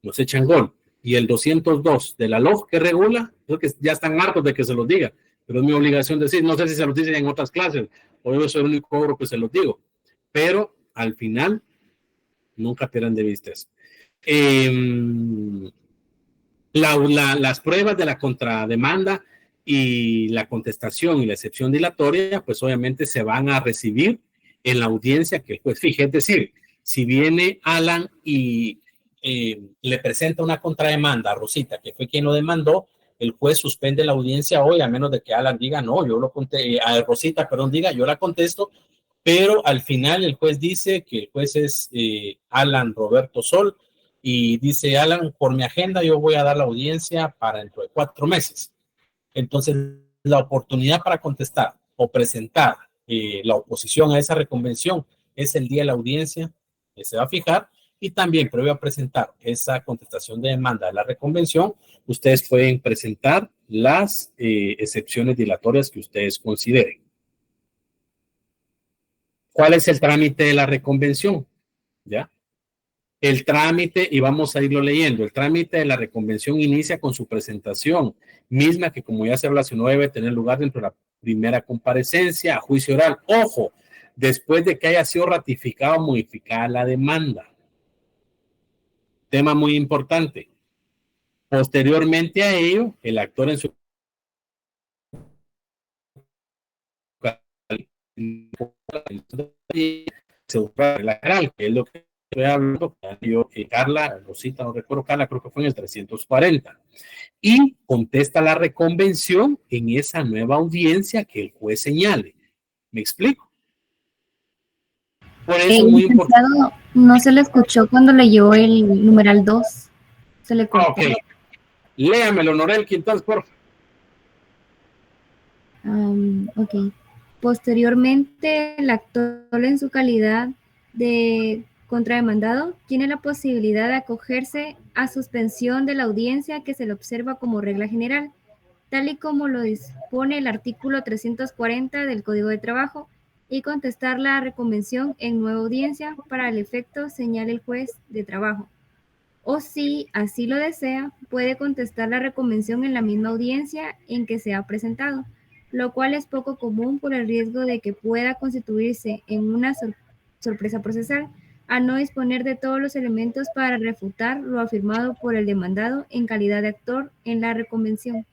nos echan gol. Y el 202 de la LOG que regula, creo que ya están hartos de que se los diga, pero es mi obligación decir, no sé si se los dicen en otras clases, o yo soy el único cobro que se los digo, pero al final nunca pierdan de vista eso. Las pruebas de la contrademanda y la contestación y la excepción dilatoria, pues obviamente se van a recibir en la audiencia que el juez fije. Es decir, si viene Alan y le presenta una contrademanda a Rosita, que fue quien lo demandó, el juez suspende la audiencia hoy, a menos de que Alan diga, no, yo lo conté, a Rosita, perdón, diga, yo la contesto, pero al final el juez dice que el juez es Alan Roberto Sol, y dice, Alan, por mi agenda yo voy a dar la audiencia para dentro de 4 meses. Entonces, la oportunidad para contestar o presentar la oposición a esa reconvención es el día de la audiencia que se va a fijar, y también previo a presentar esa contestación de demanda de la reconvención, ustedes pueden presentar las excepciones dilatorias que ustedes consideren. ¿Cuál es el trámite de la reconvención? ¿Ya? El trámite, y vamos a irlo leyendo, el trámite de la reconvención inicia con su presentación, misma que, como ya se relacionó, debe tener lugar dentro de la primera comparecencia a juicio oral. Ojo, después de que haya sido ratificada o modificada la demanda. Tema muy importante. Posteriormente a ello, el actor en su general, que es lo que estoy hablando, Carla, Rosita, no recuerdo, Carla, creo que fue en el 340, y contesta la reconvención en esa nueva audiencia que el juez señale. ¿Me explico? Por eso es muy importante. No se le escuchó cuando leyó el numeral 2. Se le cortó. Ok. Léamelo, Norel, entonces, por favor. Ok. Posteriormente, el actor en su calidad de contrademandado tiene la posibilidad de acogerse a suspensión de la audiencia que se le observa como regla general, tal y como lo dispone el artículo 340 del Código de Trabajo, y contestar la reconvención en nueva audiencia para el efecto señale el juez de trabajo. O si así lo desea, puede contestar la reconvención en la misma audiencia en que se ha presentado, lo cual es poco común por el riesgo de que pueda constituirse en una sorpresa procesal, a no disponer de todos los elementos para refutar lo afirmado por el demandado en calidad de actor en la reconvención.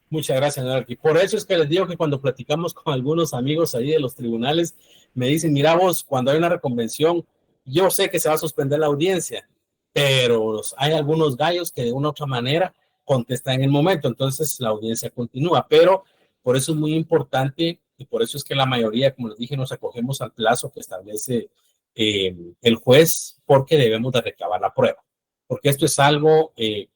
Muchas gracias, Narqui. Por eso es que les digo que cuando platicamos con algunos amigos ahí de los tribunales, me dicen, mira vos, cuando hay una reconvención, yo sé que se va a suspender la audiencia, pero hay algunos gallos que de una u otra manera contestan en el momento, entonces la audiencia continúa, pero por eso es muy importante, y por eso es que la mayoría, como les dije, nos acogemos al plazo que establece el juez, porque debemos de recabar la prueba, porque esto es algo que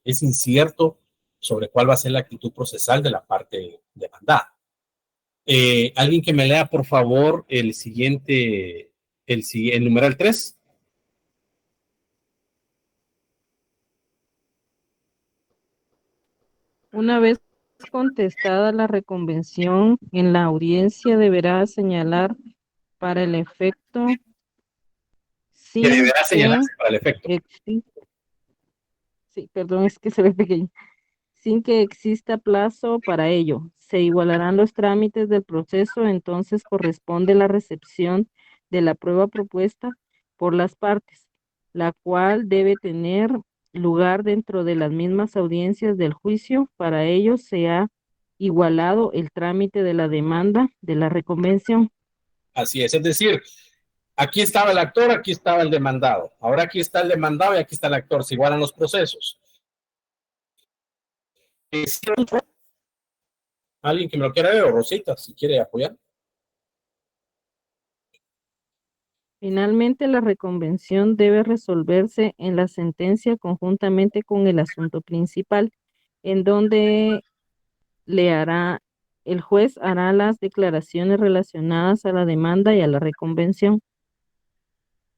es incierto sobre cuál va a ser la actitud procesal de la parte demandada. Alguien que me lea, por favor, el siguiente, el numeral 3. Una vez contestada la reconvención, en la audiencia deberá señalar para el efecto sin Que deberá señalarse para el efecto. Sí, perdón, es que se ve pequeño. Sin que exista plazo para ello. Se igualarán los trámites del proceso, entonces corresponde la recepción de la prueba propuesta por las partes, la cual debe tener lugar dentro de las mismas audiencias del juicio. Para ello se ha igualado el trámite de la demanda de la reconvención. Así es decir, aquí estaba el actor, aquí estaba el demandado. Ahora aquí está el demandado y aquí está el actor. Se igualan los procesos. ¿Alguien que me lo quiera ver? O Rosita, si quiere apoyar. Finalmente, la reconvención debe resolverse en la sentencia conjuntamente con el asunto principal, en donde el juez hará las declaraciones relacionadas a la demanda y a la reconvención.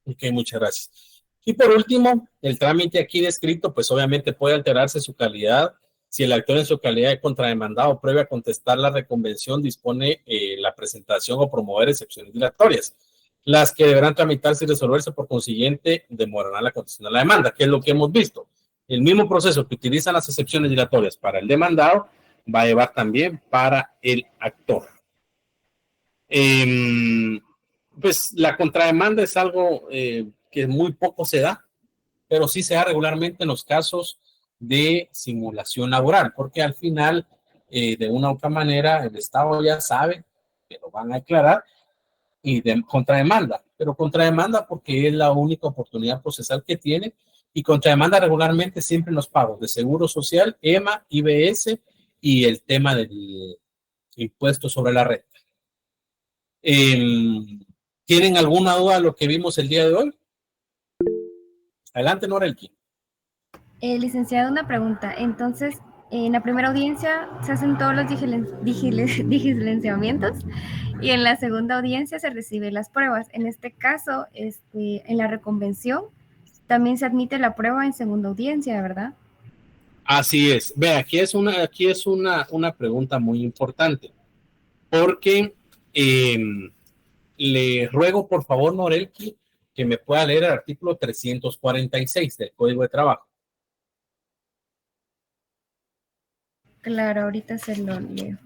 Ok, muchas gracias. Y por último, el trámite aquí descrito, pues obviamente puede alterarse su calidad si el actor en su calidad de contrademandado previo a contestar la reconvención dispone la presentación o promover excepciones dilatorias, las que deberán tramitarse y resolverse, por consiguiente demorarán la contestación de la demanda, que es lo que hemos visto. El mismo proceso que utilizan las excepciones dilatorias para el demandado va a llevar también para el actor. Pues la contrademanda es algo que muy poco se da, pero sí se da regularmente en los casos de simulación laboral, porque al final, de una u otra manera, el Estado ya sabe que lo van a declarar y de contrademanda, pero contrademanda porque es la única oportunidad procesal que tiene, y contrademanda regularmente siempre en los pagos de Seguro Social, EMA, IBS y el tema del impuesto sobre la renta. ¿Tienen alguna duda de lo que vimos el día de hoy? Adelante, Norelki. Licenciado, una pregunta. Entonces, en la primera audiencia se hacen todos los diligenciamientos y en la segunda audiencia se reciben las pruebas. En este caso, en la reconvención, también se admite la prueba en segunda audiencia, ¿verdad? Así es. Ve, aquí es una pregunta muy importante, porque le ruego, por favor, Norelki, que me pueda leer el artículo 346 del Código de Trabajo. Claro, ahorita se lo leo.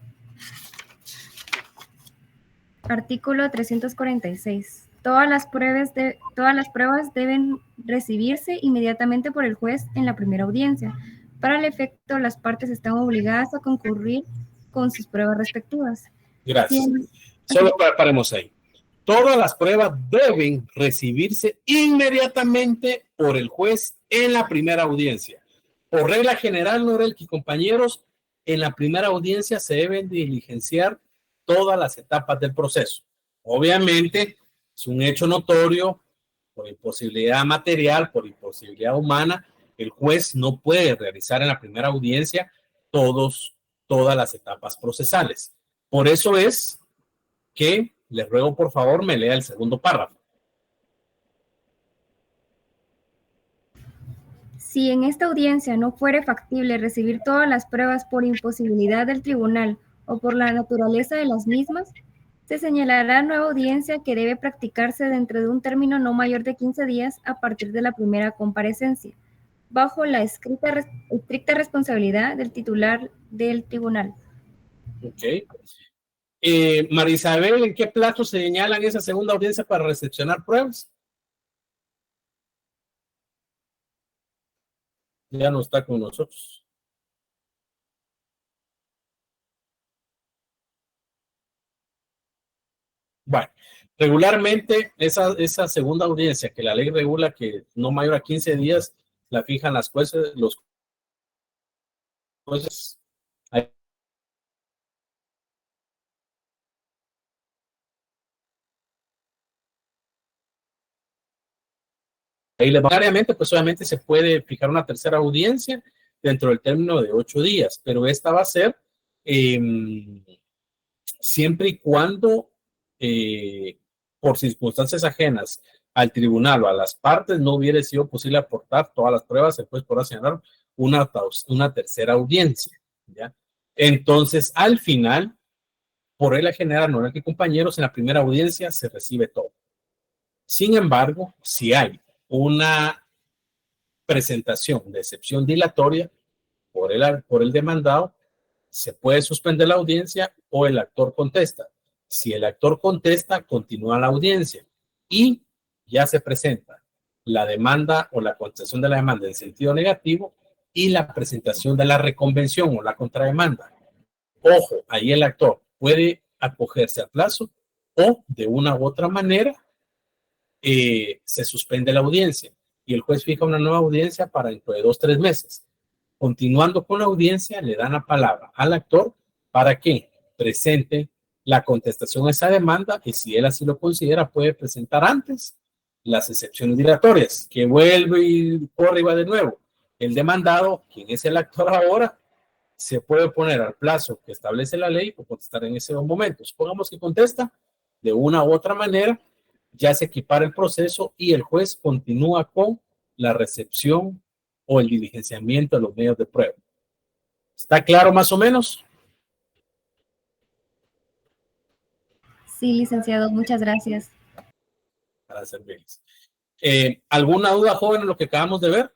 Artículo 346. Todas las pruebas deben recibirse inmediatamente por el juez en la primera audiencia. Para el efecto, las partes están obligadas a concurrir con sus pruebas respectivas. Gracias. Solo paremos ahí. Todas las pruebas deben recibirse inmediatamente por el juez en la primera audiencia. Por regla general, Norelki, compañeros, en la primera audiencia se deben diligenciar todas las etapas del proceso. Obviamente, es un hecho notorio, por imposibilidad material, por imposibilidad humana, el juez no puede realizar en la primera audiencia todas las etapas procesales. Por eso es que les ruego, por favor, me lea el segundo párrafo. Si en esta audiencia no fuere factible recibir todas las pruebas por imposibilidad del tribunal o por la naturaleza de las mismas, se señalará nueva audiencia que debe practicarse dentro de un término no mayor de 15 días a partir de la primera comparecencia, bajo la estricta responsabilidad del titular del tribunal. Ok. María Isabel, ¿en qué plazo se señalan esa segunda audiencia para recepcionar pruebas? Ya no está con nosotros. Bueno, regularmente esa segunda audiencia que la ley regula que no mayor a 15 días la fijan los jueces. Ahí voluntariamente, pues obviamente se puede fijar una tercera audiencia dentro del término de 8 días, pero esta va a ser siempre y cuando por circunstancias ajenas al tribunal o a las partes no hubiera sido posible aportar todas las pruebas, el juez podrá señalar una tercera audiencia, ¿ya? Entonces, al final, por regla general, no es que compañeros, en la primera audiencia se recibe todo. Sin embargo, si hay una presentación de excepción dilatoria por el demandado, se puede suspender la audiencia o el actor contesta. Si el actor contesta, continúa la audiencia y ya se presenta la demanda o la contestación de la demanda en sentido negativo y la presentación de la reconvención o la contrademanda. Ojo, ahí el actor puede acogerse a plazo o de una u otra manera se suspende la audiencia y el juez fija una nueva audiencia para dentro de 2 o 3 meses. Continuando con la audiencia, le dan la palabra al actor para que presente la contestación a esa demanda y si él así lo considera, puede presentar antes las excepciones dilatorias, que vuelve y corre y va de nuevo. El demandado, quien es el actor ahora, se puede poner al plazo que establece la ley o contestar en ese momento. Supongamos que contesta de una u otra manera, ya se equipara el proceso y el juez continúa con la recepción o el diligenciamiento de los medios de prueba. ¿Está claro más o menos? Sí, licenciado, muchas gracias. Para servirles. ¿Alguna duda, joven, en lo que acabamos de ver?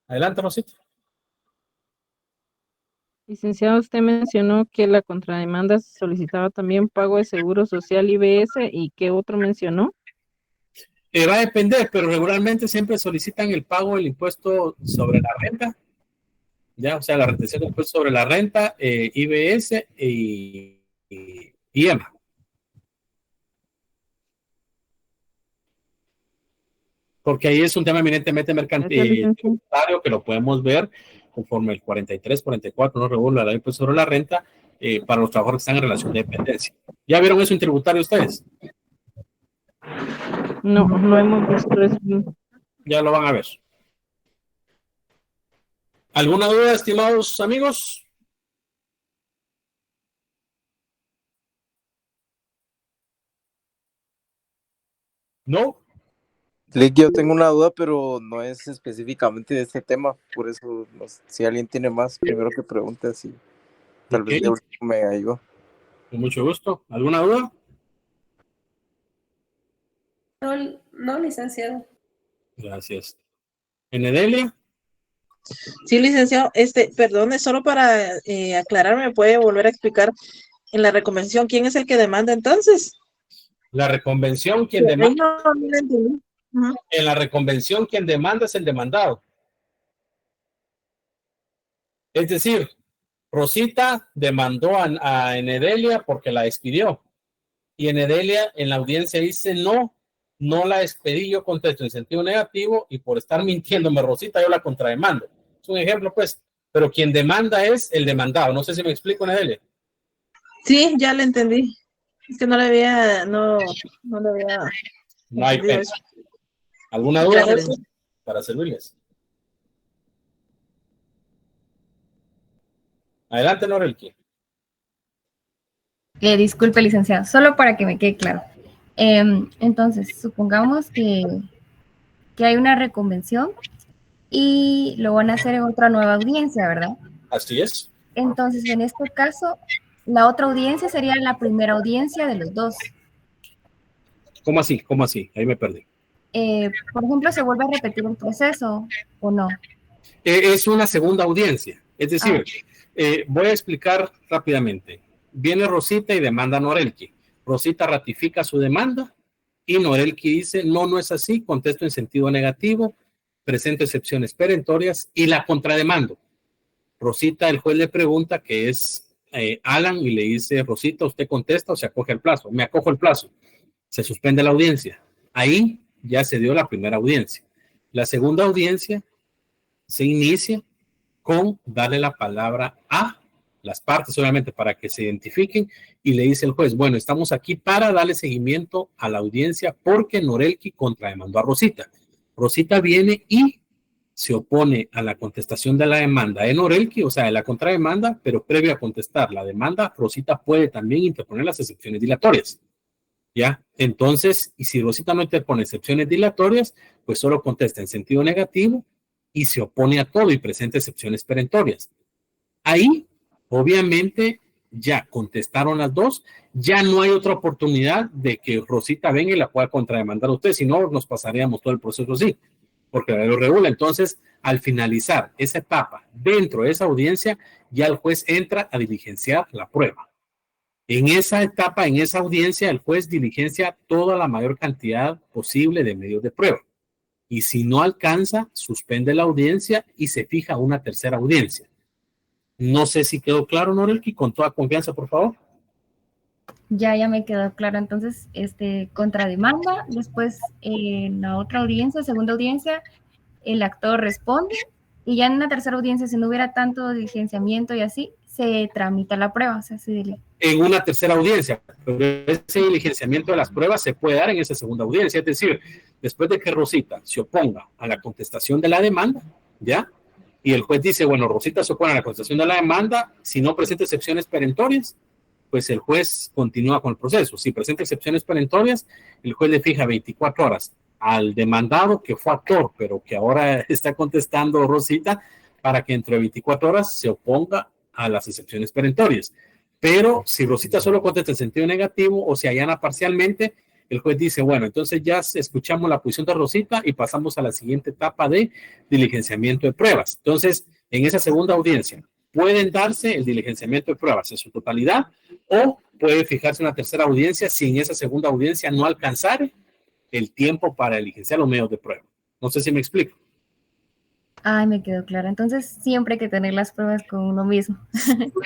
Adelante, Rosita. Licenciado, usted mencionó que la contrademanda solicitaba también pago de seguro social IBS y ¿qué otro mencionó? Va a depender, pero regularmente siempre solicitan el pago del impuesto sobre la renta, ya, o sea, la retención del impuesto sobre la renta, IBS y y Emma. Porque ahí es un tema eminentemente mercantil, que lo podemos ver conforme el 43, 44, no regula la ley sobre la renta para los trabajadores que están en relación de dependencia. ¿Ya vieron eso en tributario ustedes? No, no hemos visto eso. Ya lo van a ver. ¿Alguna duda, estimados amigos? ¿No? Lick, yo tengo una duda, pero no es específicamente de este tema, por eso si alguien tiene más, primero que pregunte, así tal vez de último me ayuda. Con mucho gusto. ¿Alguna duda? No, licenciado. Gracias. ¿Enedelia? Sí, licenciado, perdone, solo para aclarar, ¿me puede volver a explicar en la reconvención quién es el que demanda entonces? La reconvención, quien demanda. En la reconvención, quien demanda es el demandado. Es decir, Rosita demandó a Enedelia porque la expidió. Y Enedelia en la audiencia dice, no la expedí, yo contesto en sentido negativo y por estar mintiéndome Rosita, yo la contrademando. Es un ejemplo, pues. Pero quien demanda es el demandado. No sé si me explico, Enedelia. Sí, ya le entendí. Es que no le había... No hay pena. ¿Alguna duda para servirles? Adelante, Norelki. Disculpe, licenciado, solo para que me quede claro. Entonces, supongamos que hay una reconvención y lo van a hacer en otra nueva audiencia, ¿verdad? Así es. Entonces, en este caso, la otra audiencia sería la primera audiencia de los dos. ¿Cómo así? ¿Cómo así? Ahí me perdí. Por ejemplo, ¿se vuelve a repetir el proceso o no? Es una segunda audiencia. Es decir, voy a explicar rápidamente. Viene Rosita y demanda a Norelki. Rosita ratifica su demanda y Norelki dice, no es así, contesto en sentido negativo, presento excepciones perentorias y la contrademando. Rosita, el juez le pregunta que es Alan y le dice, Rosita, ¿usted contesta o se acoge al plazo? Me acojo al plazo. Se suspende la audiencia. Ahí ya se dio la primera audiencia. La segunda audiencia se inicia con darle la palabra a las partes, obviamente, para que se identifiquen, y le dice el juez, bueno, estamos aquí para darle seguimiento a la audiencia porque Norelki contrademandó a Rosita. Rosita viene y se opone a la contestación de la demanda de Norelki, o sea, de la contrademanda, pero previo a contestar la demanda, Rosita puede también interponer las excepciones dilatorias. ¿Ya? Entonces, y si Rosita no interpone excepciones dilatorias, pues solo contesta en sentido negativo y se opone a todo y presenta excepciones perentorias. Ahí, obviamente, ya contestaron las dos, ya no hay otra oportunidad de que Rosita venga y la pueda contrademandar a usted, si no nos pasaríamos todo el proceso así, porque la ley lo regula. Entonces, al finalizar esa etapa, dentro de esa audiencia, ya el juez entra a diligenciar la prueba. En esa etapa, en esa audiencia, el juez diligencia toda la mayor cantidad posible de medios de prueba. Y si no alcanza, suspende la audiencia y se fija una tercera audiencia. No sé si quedó claro, Norelki, con toda confianza, por favor. Ya me quedó claro. Entonces, contrademanda, después en la otra audiencia, segunda audiencia, el actor responde y ya en la tercera audiencia, si no hubiera tanto diligenciamiento y así, se tramita la prueba, o sea, en una tercera audiencia, pero ese diligenciamiento de las pruebas se puede dar en esa segunda audiencia, es decir, después de que Rosita se oponga a la contestación de la demanda, ¿ya? Y el juez dice, bueno, Rosita se opone a la contestación de la demanda, si no presenta excepciones perentorias, pues el juez continúa con el proceso. Si presenta excepciones perentorias, el juez le fija 24 horas al demandado que fue actor, pero que ahora está contestando Rosita, para que dentro de 24 horas se oponga a las excepciones perentorias. Pero si Rosita solo contesta en sentido negativo o se allana parcialmente, el juez dice, bueno, entonces ya escuchamos la posición de Rosita y pasamos a la siguiente etapa de diligenciamiento de pruebas. Entonces, en esa segunda audiencia, pueden darse el diligenciamiento de pruebas en su totalidad o puede fijarse una tercera audiencia si en esa segunda audiencia no alcanzare el tiempo para diligenciar los medios de prueba. No sé si me explico. Ay, me quedó claro. Entonces siempre hay que tener las pruebas con uno mismo.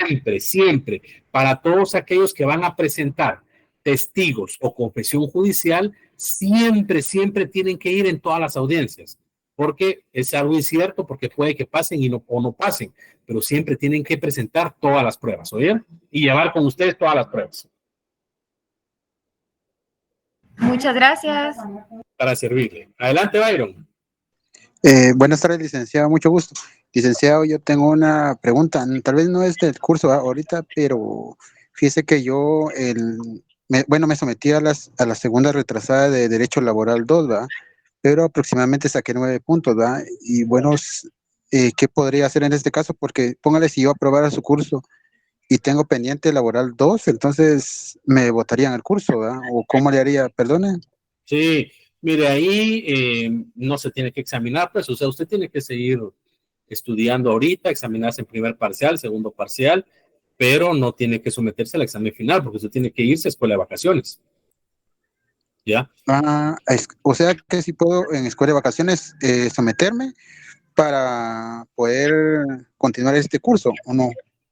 Siempre, siempre. Para todos aquellos que van a presentar testigos o confesión judicial, siempre, siempre tienen que ir en todas las audiencias, porque es algo incierto, porque puede que pasen o no pasen, pero siempre tienen que presentar todas las pruebas, ¿oyen? Y llevar con ustedes todas las pruebas. Muchas gracias. Para servirle. Adelante, Byron. Buenas tardes, licenciado, mucho gusto. Licenciado, yo tengo una pregunta, tal vez no es del curso ahorita, pero fíjese que yo, me sometí a la segunda retrasada de Derecho Laboral 2, ¿va? Pero aproximadamente saqué 9 puntos, ¿va? Y bueno, ¿qué podría hacer en este caso? Porque póngale, si yo aprobara su curso y tengo pendiente Laboral 2, entonces me votarían el curso, ¿va? ¿O cómo le haría? Perdone. Sí, mire, ahí no se tiene que examinar, pues, o sea, usted tiene que seguir estudiando ahorita, examinarse en primer parcial, segundo parcial, pero no tiene que someterse al examen final, porque usted tiene que irse a escuela de vacaciones. ¿Ya? O sea que si puedo en escuela de vacaciones someterme para poder continuar este curso, ¿o no?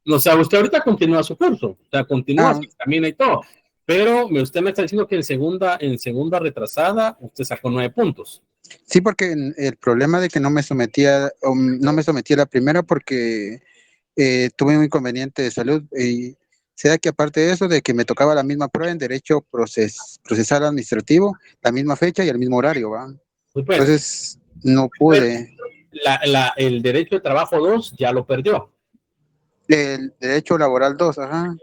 O sea, usted ahorita continúa su curso, o sea, continúa, se examina y todo, pero usted me está diciendo que en segunda retrasada usted sacó 9 puntos. Sí, porque el problema de que no me sometía a la primera porque tuve un inconveniente de salud y sea que aparte de eso, de que me tocaba la misma prueba en derecho procesal administrativo, la misma fecha y el mismo horario, ¿va? Pues, entonces no pude. El derecho de trabajo 2 ya lo perdió. El derecho laboral 2, ajá.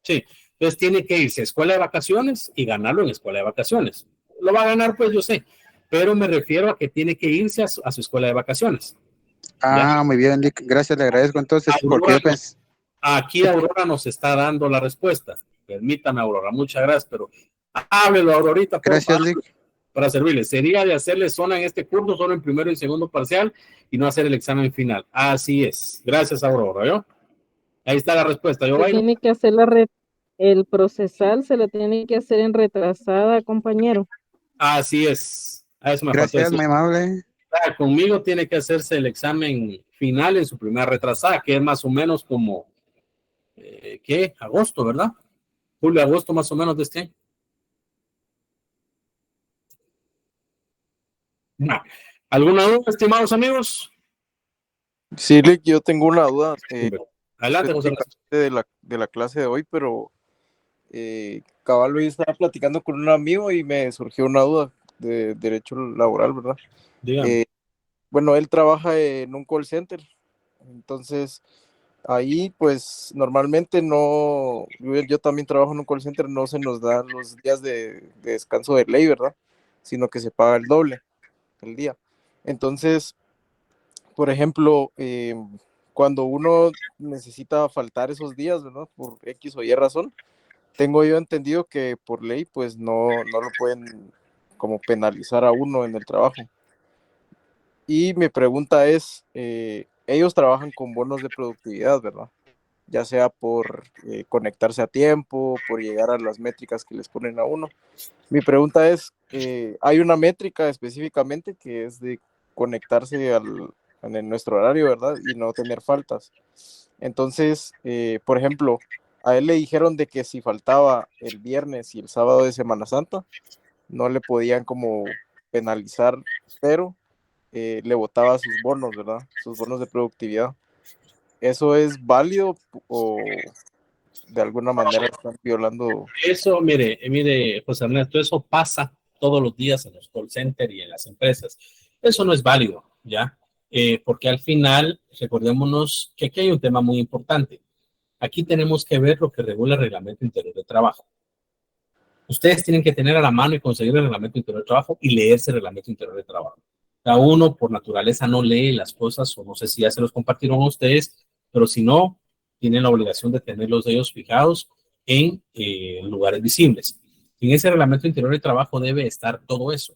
Sí, entonces tiene que irse a escuela de vacaciones y ganarlo en escuela de vacaciones. Lo va a ganar, pues yo sé, pero me refiero a que tiene que irse a su escuela de vacaciones. ¿Ya? Muy bien, Nick. Gracias, le agradezco entonces. Porque yo pensé... Aquí Aurora nos está dando la respuesta. Permítame, Aurora, muchas gracias, pero háblelo, Aurorita. Gracias, Nick. Para servirle. Sería de hacerle zona en este curso, solo en primero y segundo parcial, y no hacer el examen final. Así es. Gracias, Aurora, ¿yo? Ahí está la respuesta. Tiene que hacer el procesal, se lo tiene que hacer en retrasada, compañero. Así es. A eso me Gracias, muy amable. Conmigo tiene que hacerse el examen final en su primera retrasada, que es más o menos como, ¿qué? Agosto, ¿verdad? Julio, agosto más o menos de este año. No. ¿Alguna duda, estimados amigos? Sí, Lick, yo tengo una duda. Adelante, José. De la clase de hoy, pero cabal hoy estaba platicando con un amigo y me surgió una duda de derecho laboral, ¿verdad? Bueno, él trabaja en un call center, entonces ahí pues normalmente no, yo también trabajo en un call center, no se nos dan los días de descanso de ley, ¿verdad? Sino que se paga el doble el día. Entonces, por ejemplo, cuando uno necesita faltar esos días, ¿verdad? Por X o Y razón, tengo yo entendido que por ley pues no lo pueden como penalizar a uno en el trabajo. Y mi pregunta es, ellos trabajan con bonos de productividad, ¿verdad? Ya sea por conectarse a tiempo, por llegar a las métricas que les ponen a uno. Mi pregunta es, ¿hay una métrica específicamente que es de conectarse en nuestro horario, ¿verdad? Y no tener faltas. Entonces, por ejemplo, a él le dijeron de que si faltaba el viernes y el sábado de Semana Santa, no le podían como penalizar, pero le botaba sus bonos, ¿verdad? Sus bonos de productividad. ¿Eso es válido o de alguna manera están violando? Eso, mire, José Ernesto, eso pasa todos los días en los call centers y en las empresas. Eso no es válido, ¿ya? Porque al final, recordémonos que aquí hay un tema muy importante. Aquí tenemos que ver lo que regula el Reglamento Interior de Trabajo. Ustedes tienen que tener a la mano y conseguir el Reglamento Interior de Trabajo y leerse el Reglamento Interior de Trabajo. Cada uno, por naturaleza, no lee las cosas, o no sé si ya se los compartieron a ustedes, pero si no, tienen la obligación de tenerlos de ellos fijados en lugares visibles. En ese Reglamento Interior de Trabajo debe estar todo eso,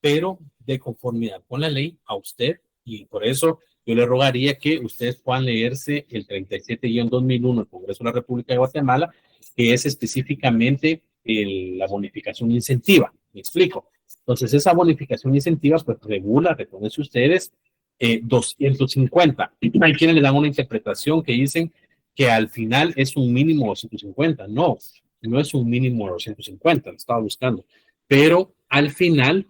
pero de conformidad con la ley a usted, y por eso yo le rogaría que ustedes puedan leerse el 37-2001 del Congreso de la República de Guatemala, que es específicamente la bonificación incentiva. Me explico. Entonces, esa bonificación incentiva, pues regula, reconoce ustedes 250. Hay quienes le dan una interpretación que dicen que al final es un mínimo de 250. No, no es un mínimo de 250, lo estaba buscando. Pero al final,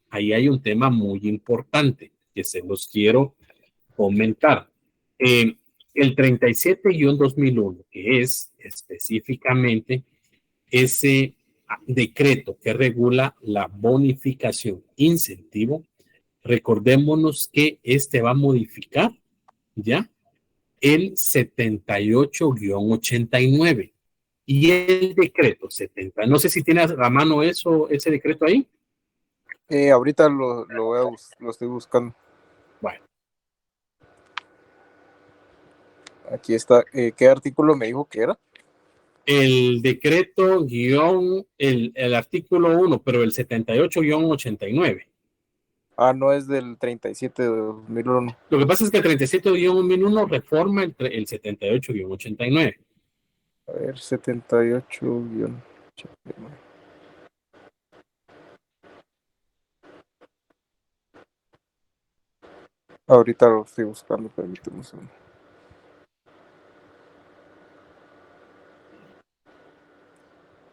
ahí hay un tema muy importante que se los quiero comentar. El 37-2001, que es específicamente ese decreto que regula la bonificación incentivo, recordémonos que este va a modificar ya el 78-89 y el decreto 70. No sé si tienes a mano ese decreto ahí. Ahorita lo estoy buscando. Bueno. Aquí está. ¿Qué artículo me dijo que era? El decreto el artículo 1, pero el 78-89. Ah, no es del 37 de 2001. Lo que pasa es que el 37-2001 reforma el 78-89. A ver, 78-89. Ahorita lo estoy buscando, permíteme un segundo.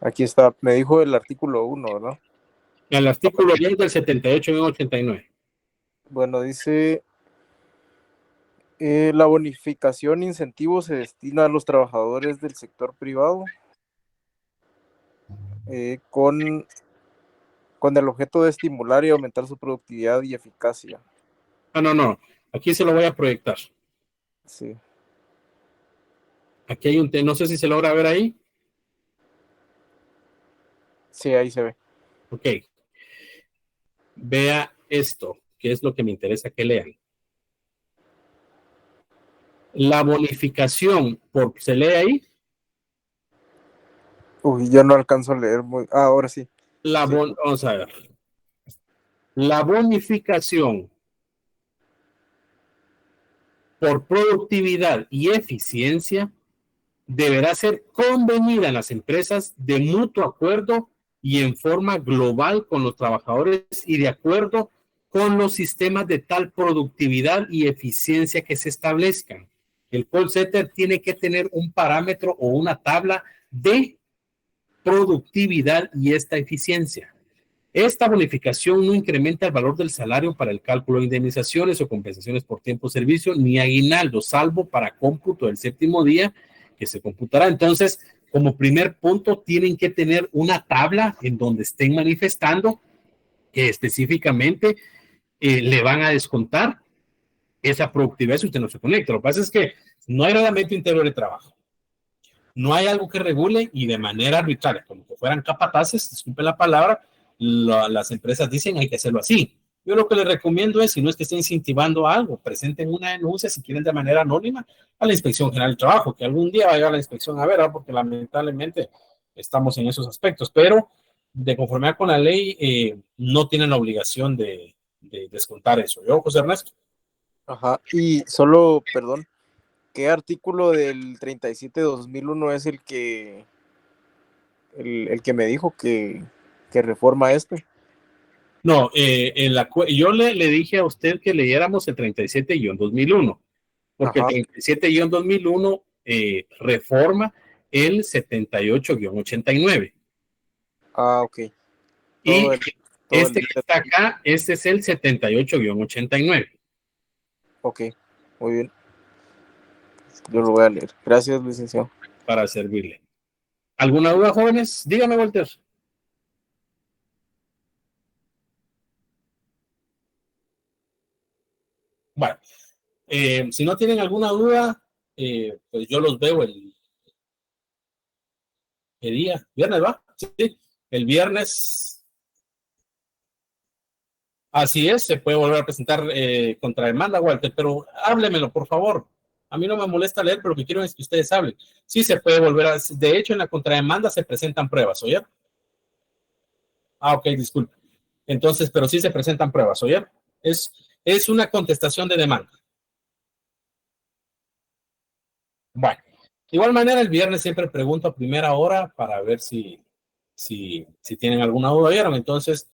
Aquí está, me dijo el artículo 1, ¿verdad? El artículo 10 del 78-89. Bueno, dice, la bonificación incentivo se destina a los trabajadores del sector privado con el objeto de estimular y aumentar su productividad y eficacia. No. Aquí se lo voy a proyectar. Sí. Aquí hay no sé si se logra ver ahí. Sí, ahí se ve. Ok. Vea esto, que es lo que me interesa que lean. La bonificación, ¿se lee ahí? Uy, ya no alcanzo a leer muy. Ah, ahora sí. Vamos a ver. La bonificación por productividad y eficiencia deberá ser convenida en las empresas de mutuo acuerdo y en forma global con los trabajadores y de acuerdo con los sistemas de tal productividad y eficiencia que se establezcan. El call center tiene que tener un parámetro o una tabla de productividad y esta eficiencia. Esta bonificación no incrementa el valor del salario para el cálculo de indemnizaciones o compensaciones por tiempo de servicio ni aguinaldo, salvo para cómputo del séptimo día que se computará. Entonces, como primer punto, tienen que tener una tabla en donde estén manifestando que específicamente le van a descontar esa productividad si usted no se conecta. Lo que pasa es que no hay reglamento interior de trabajo. No hay algo que regule y de manera arbitraria, como que fueran capataces, disculpe la palabra, las empresas dicen hay que hacerlo así. Yo lo que les recomiendo es, si no es que estén incentivando algo, presenten una denuncia, si quieren de manera anónima, a la Inspección General del Trabajo, que algún día vaya a la inspección a ver, ¿no? Porque lamentablemente estamos en esos aspectos, pero de conformidad con la ley, no tienen la obligación de descontar eso. ¿Yo, José Ernesto? Ajá, y solo, perdón, ¿qué artículo del 37-2001 es el que me dijo que reforma este? No, yo le dije a usted que leyéramos el 37-2001, porque Ajá. el 37-2001 reforma el 78-89. Ah, ok. Y este que está acá, este es el 78-89. Ok, muy bien. Yo lo voy a leer. Gracias, licenciado. Para servirle. ¿Alguna duda, jóvenes? Dígame, Walter. Bueno, si no tienen alguna duda, pues yo los veo el día, viernes, ¿va? Sí, el viernes. Así es, se puede volver a presentar contrademanda, Walter, pero háblemelo, por favor. A mí no me molesta leer, pero lo que quiero es que ustedes hablen. Sí se puede volver a... De hecho, en la contrademanda se presentan pruebas, ¿oye? Ah, ok, disculpe. Entonces, pero sí se presentan pruebas, ¿oye? Es una contestación de demanda. Bueno, de igual manera, el viernes siempre pregunto a primera hora para ver si tienen alguna duda. ¿Vieron? Entonces,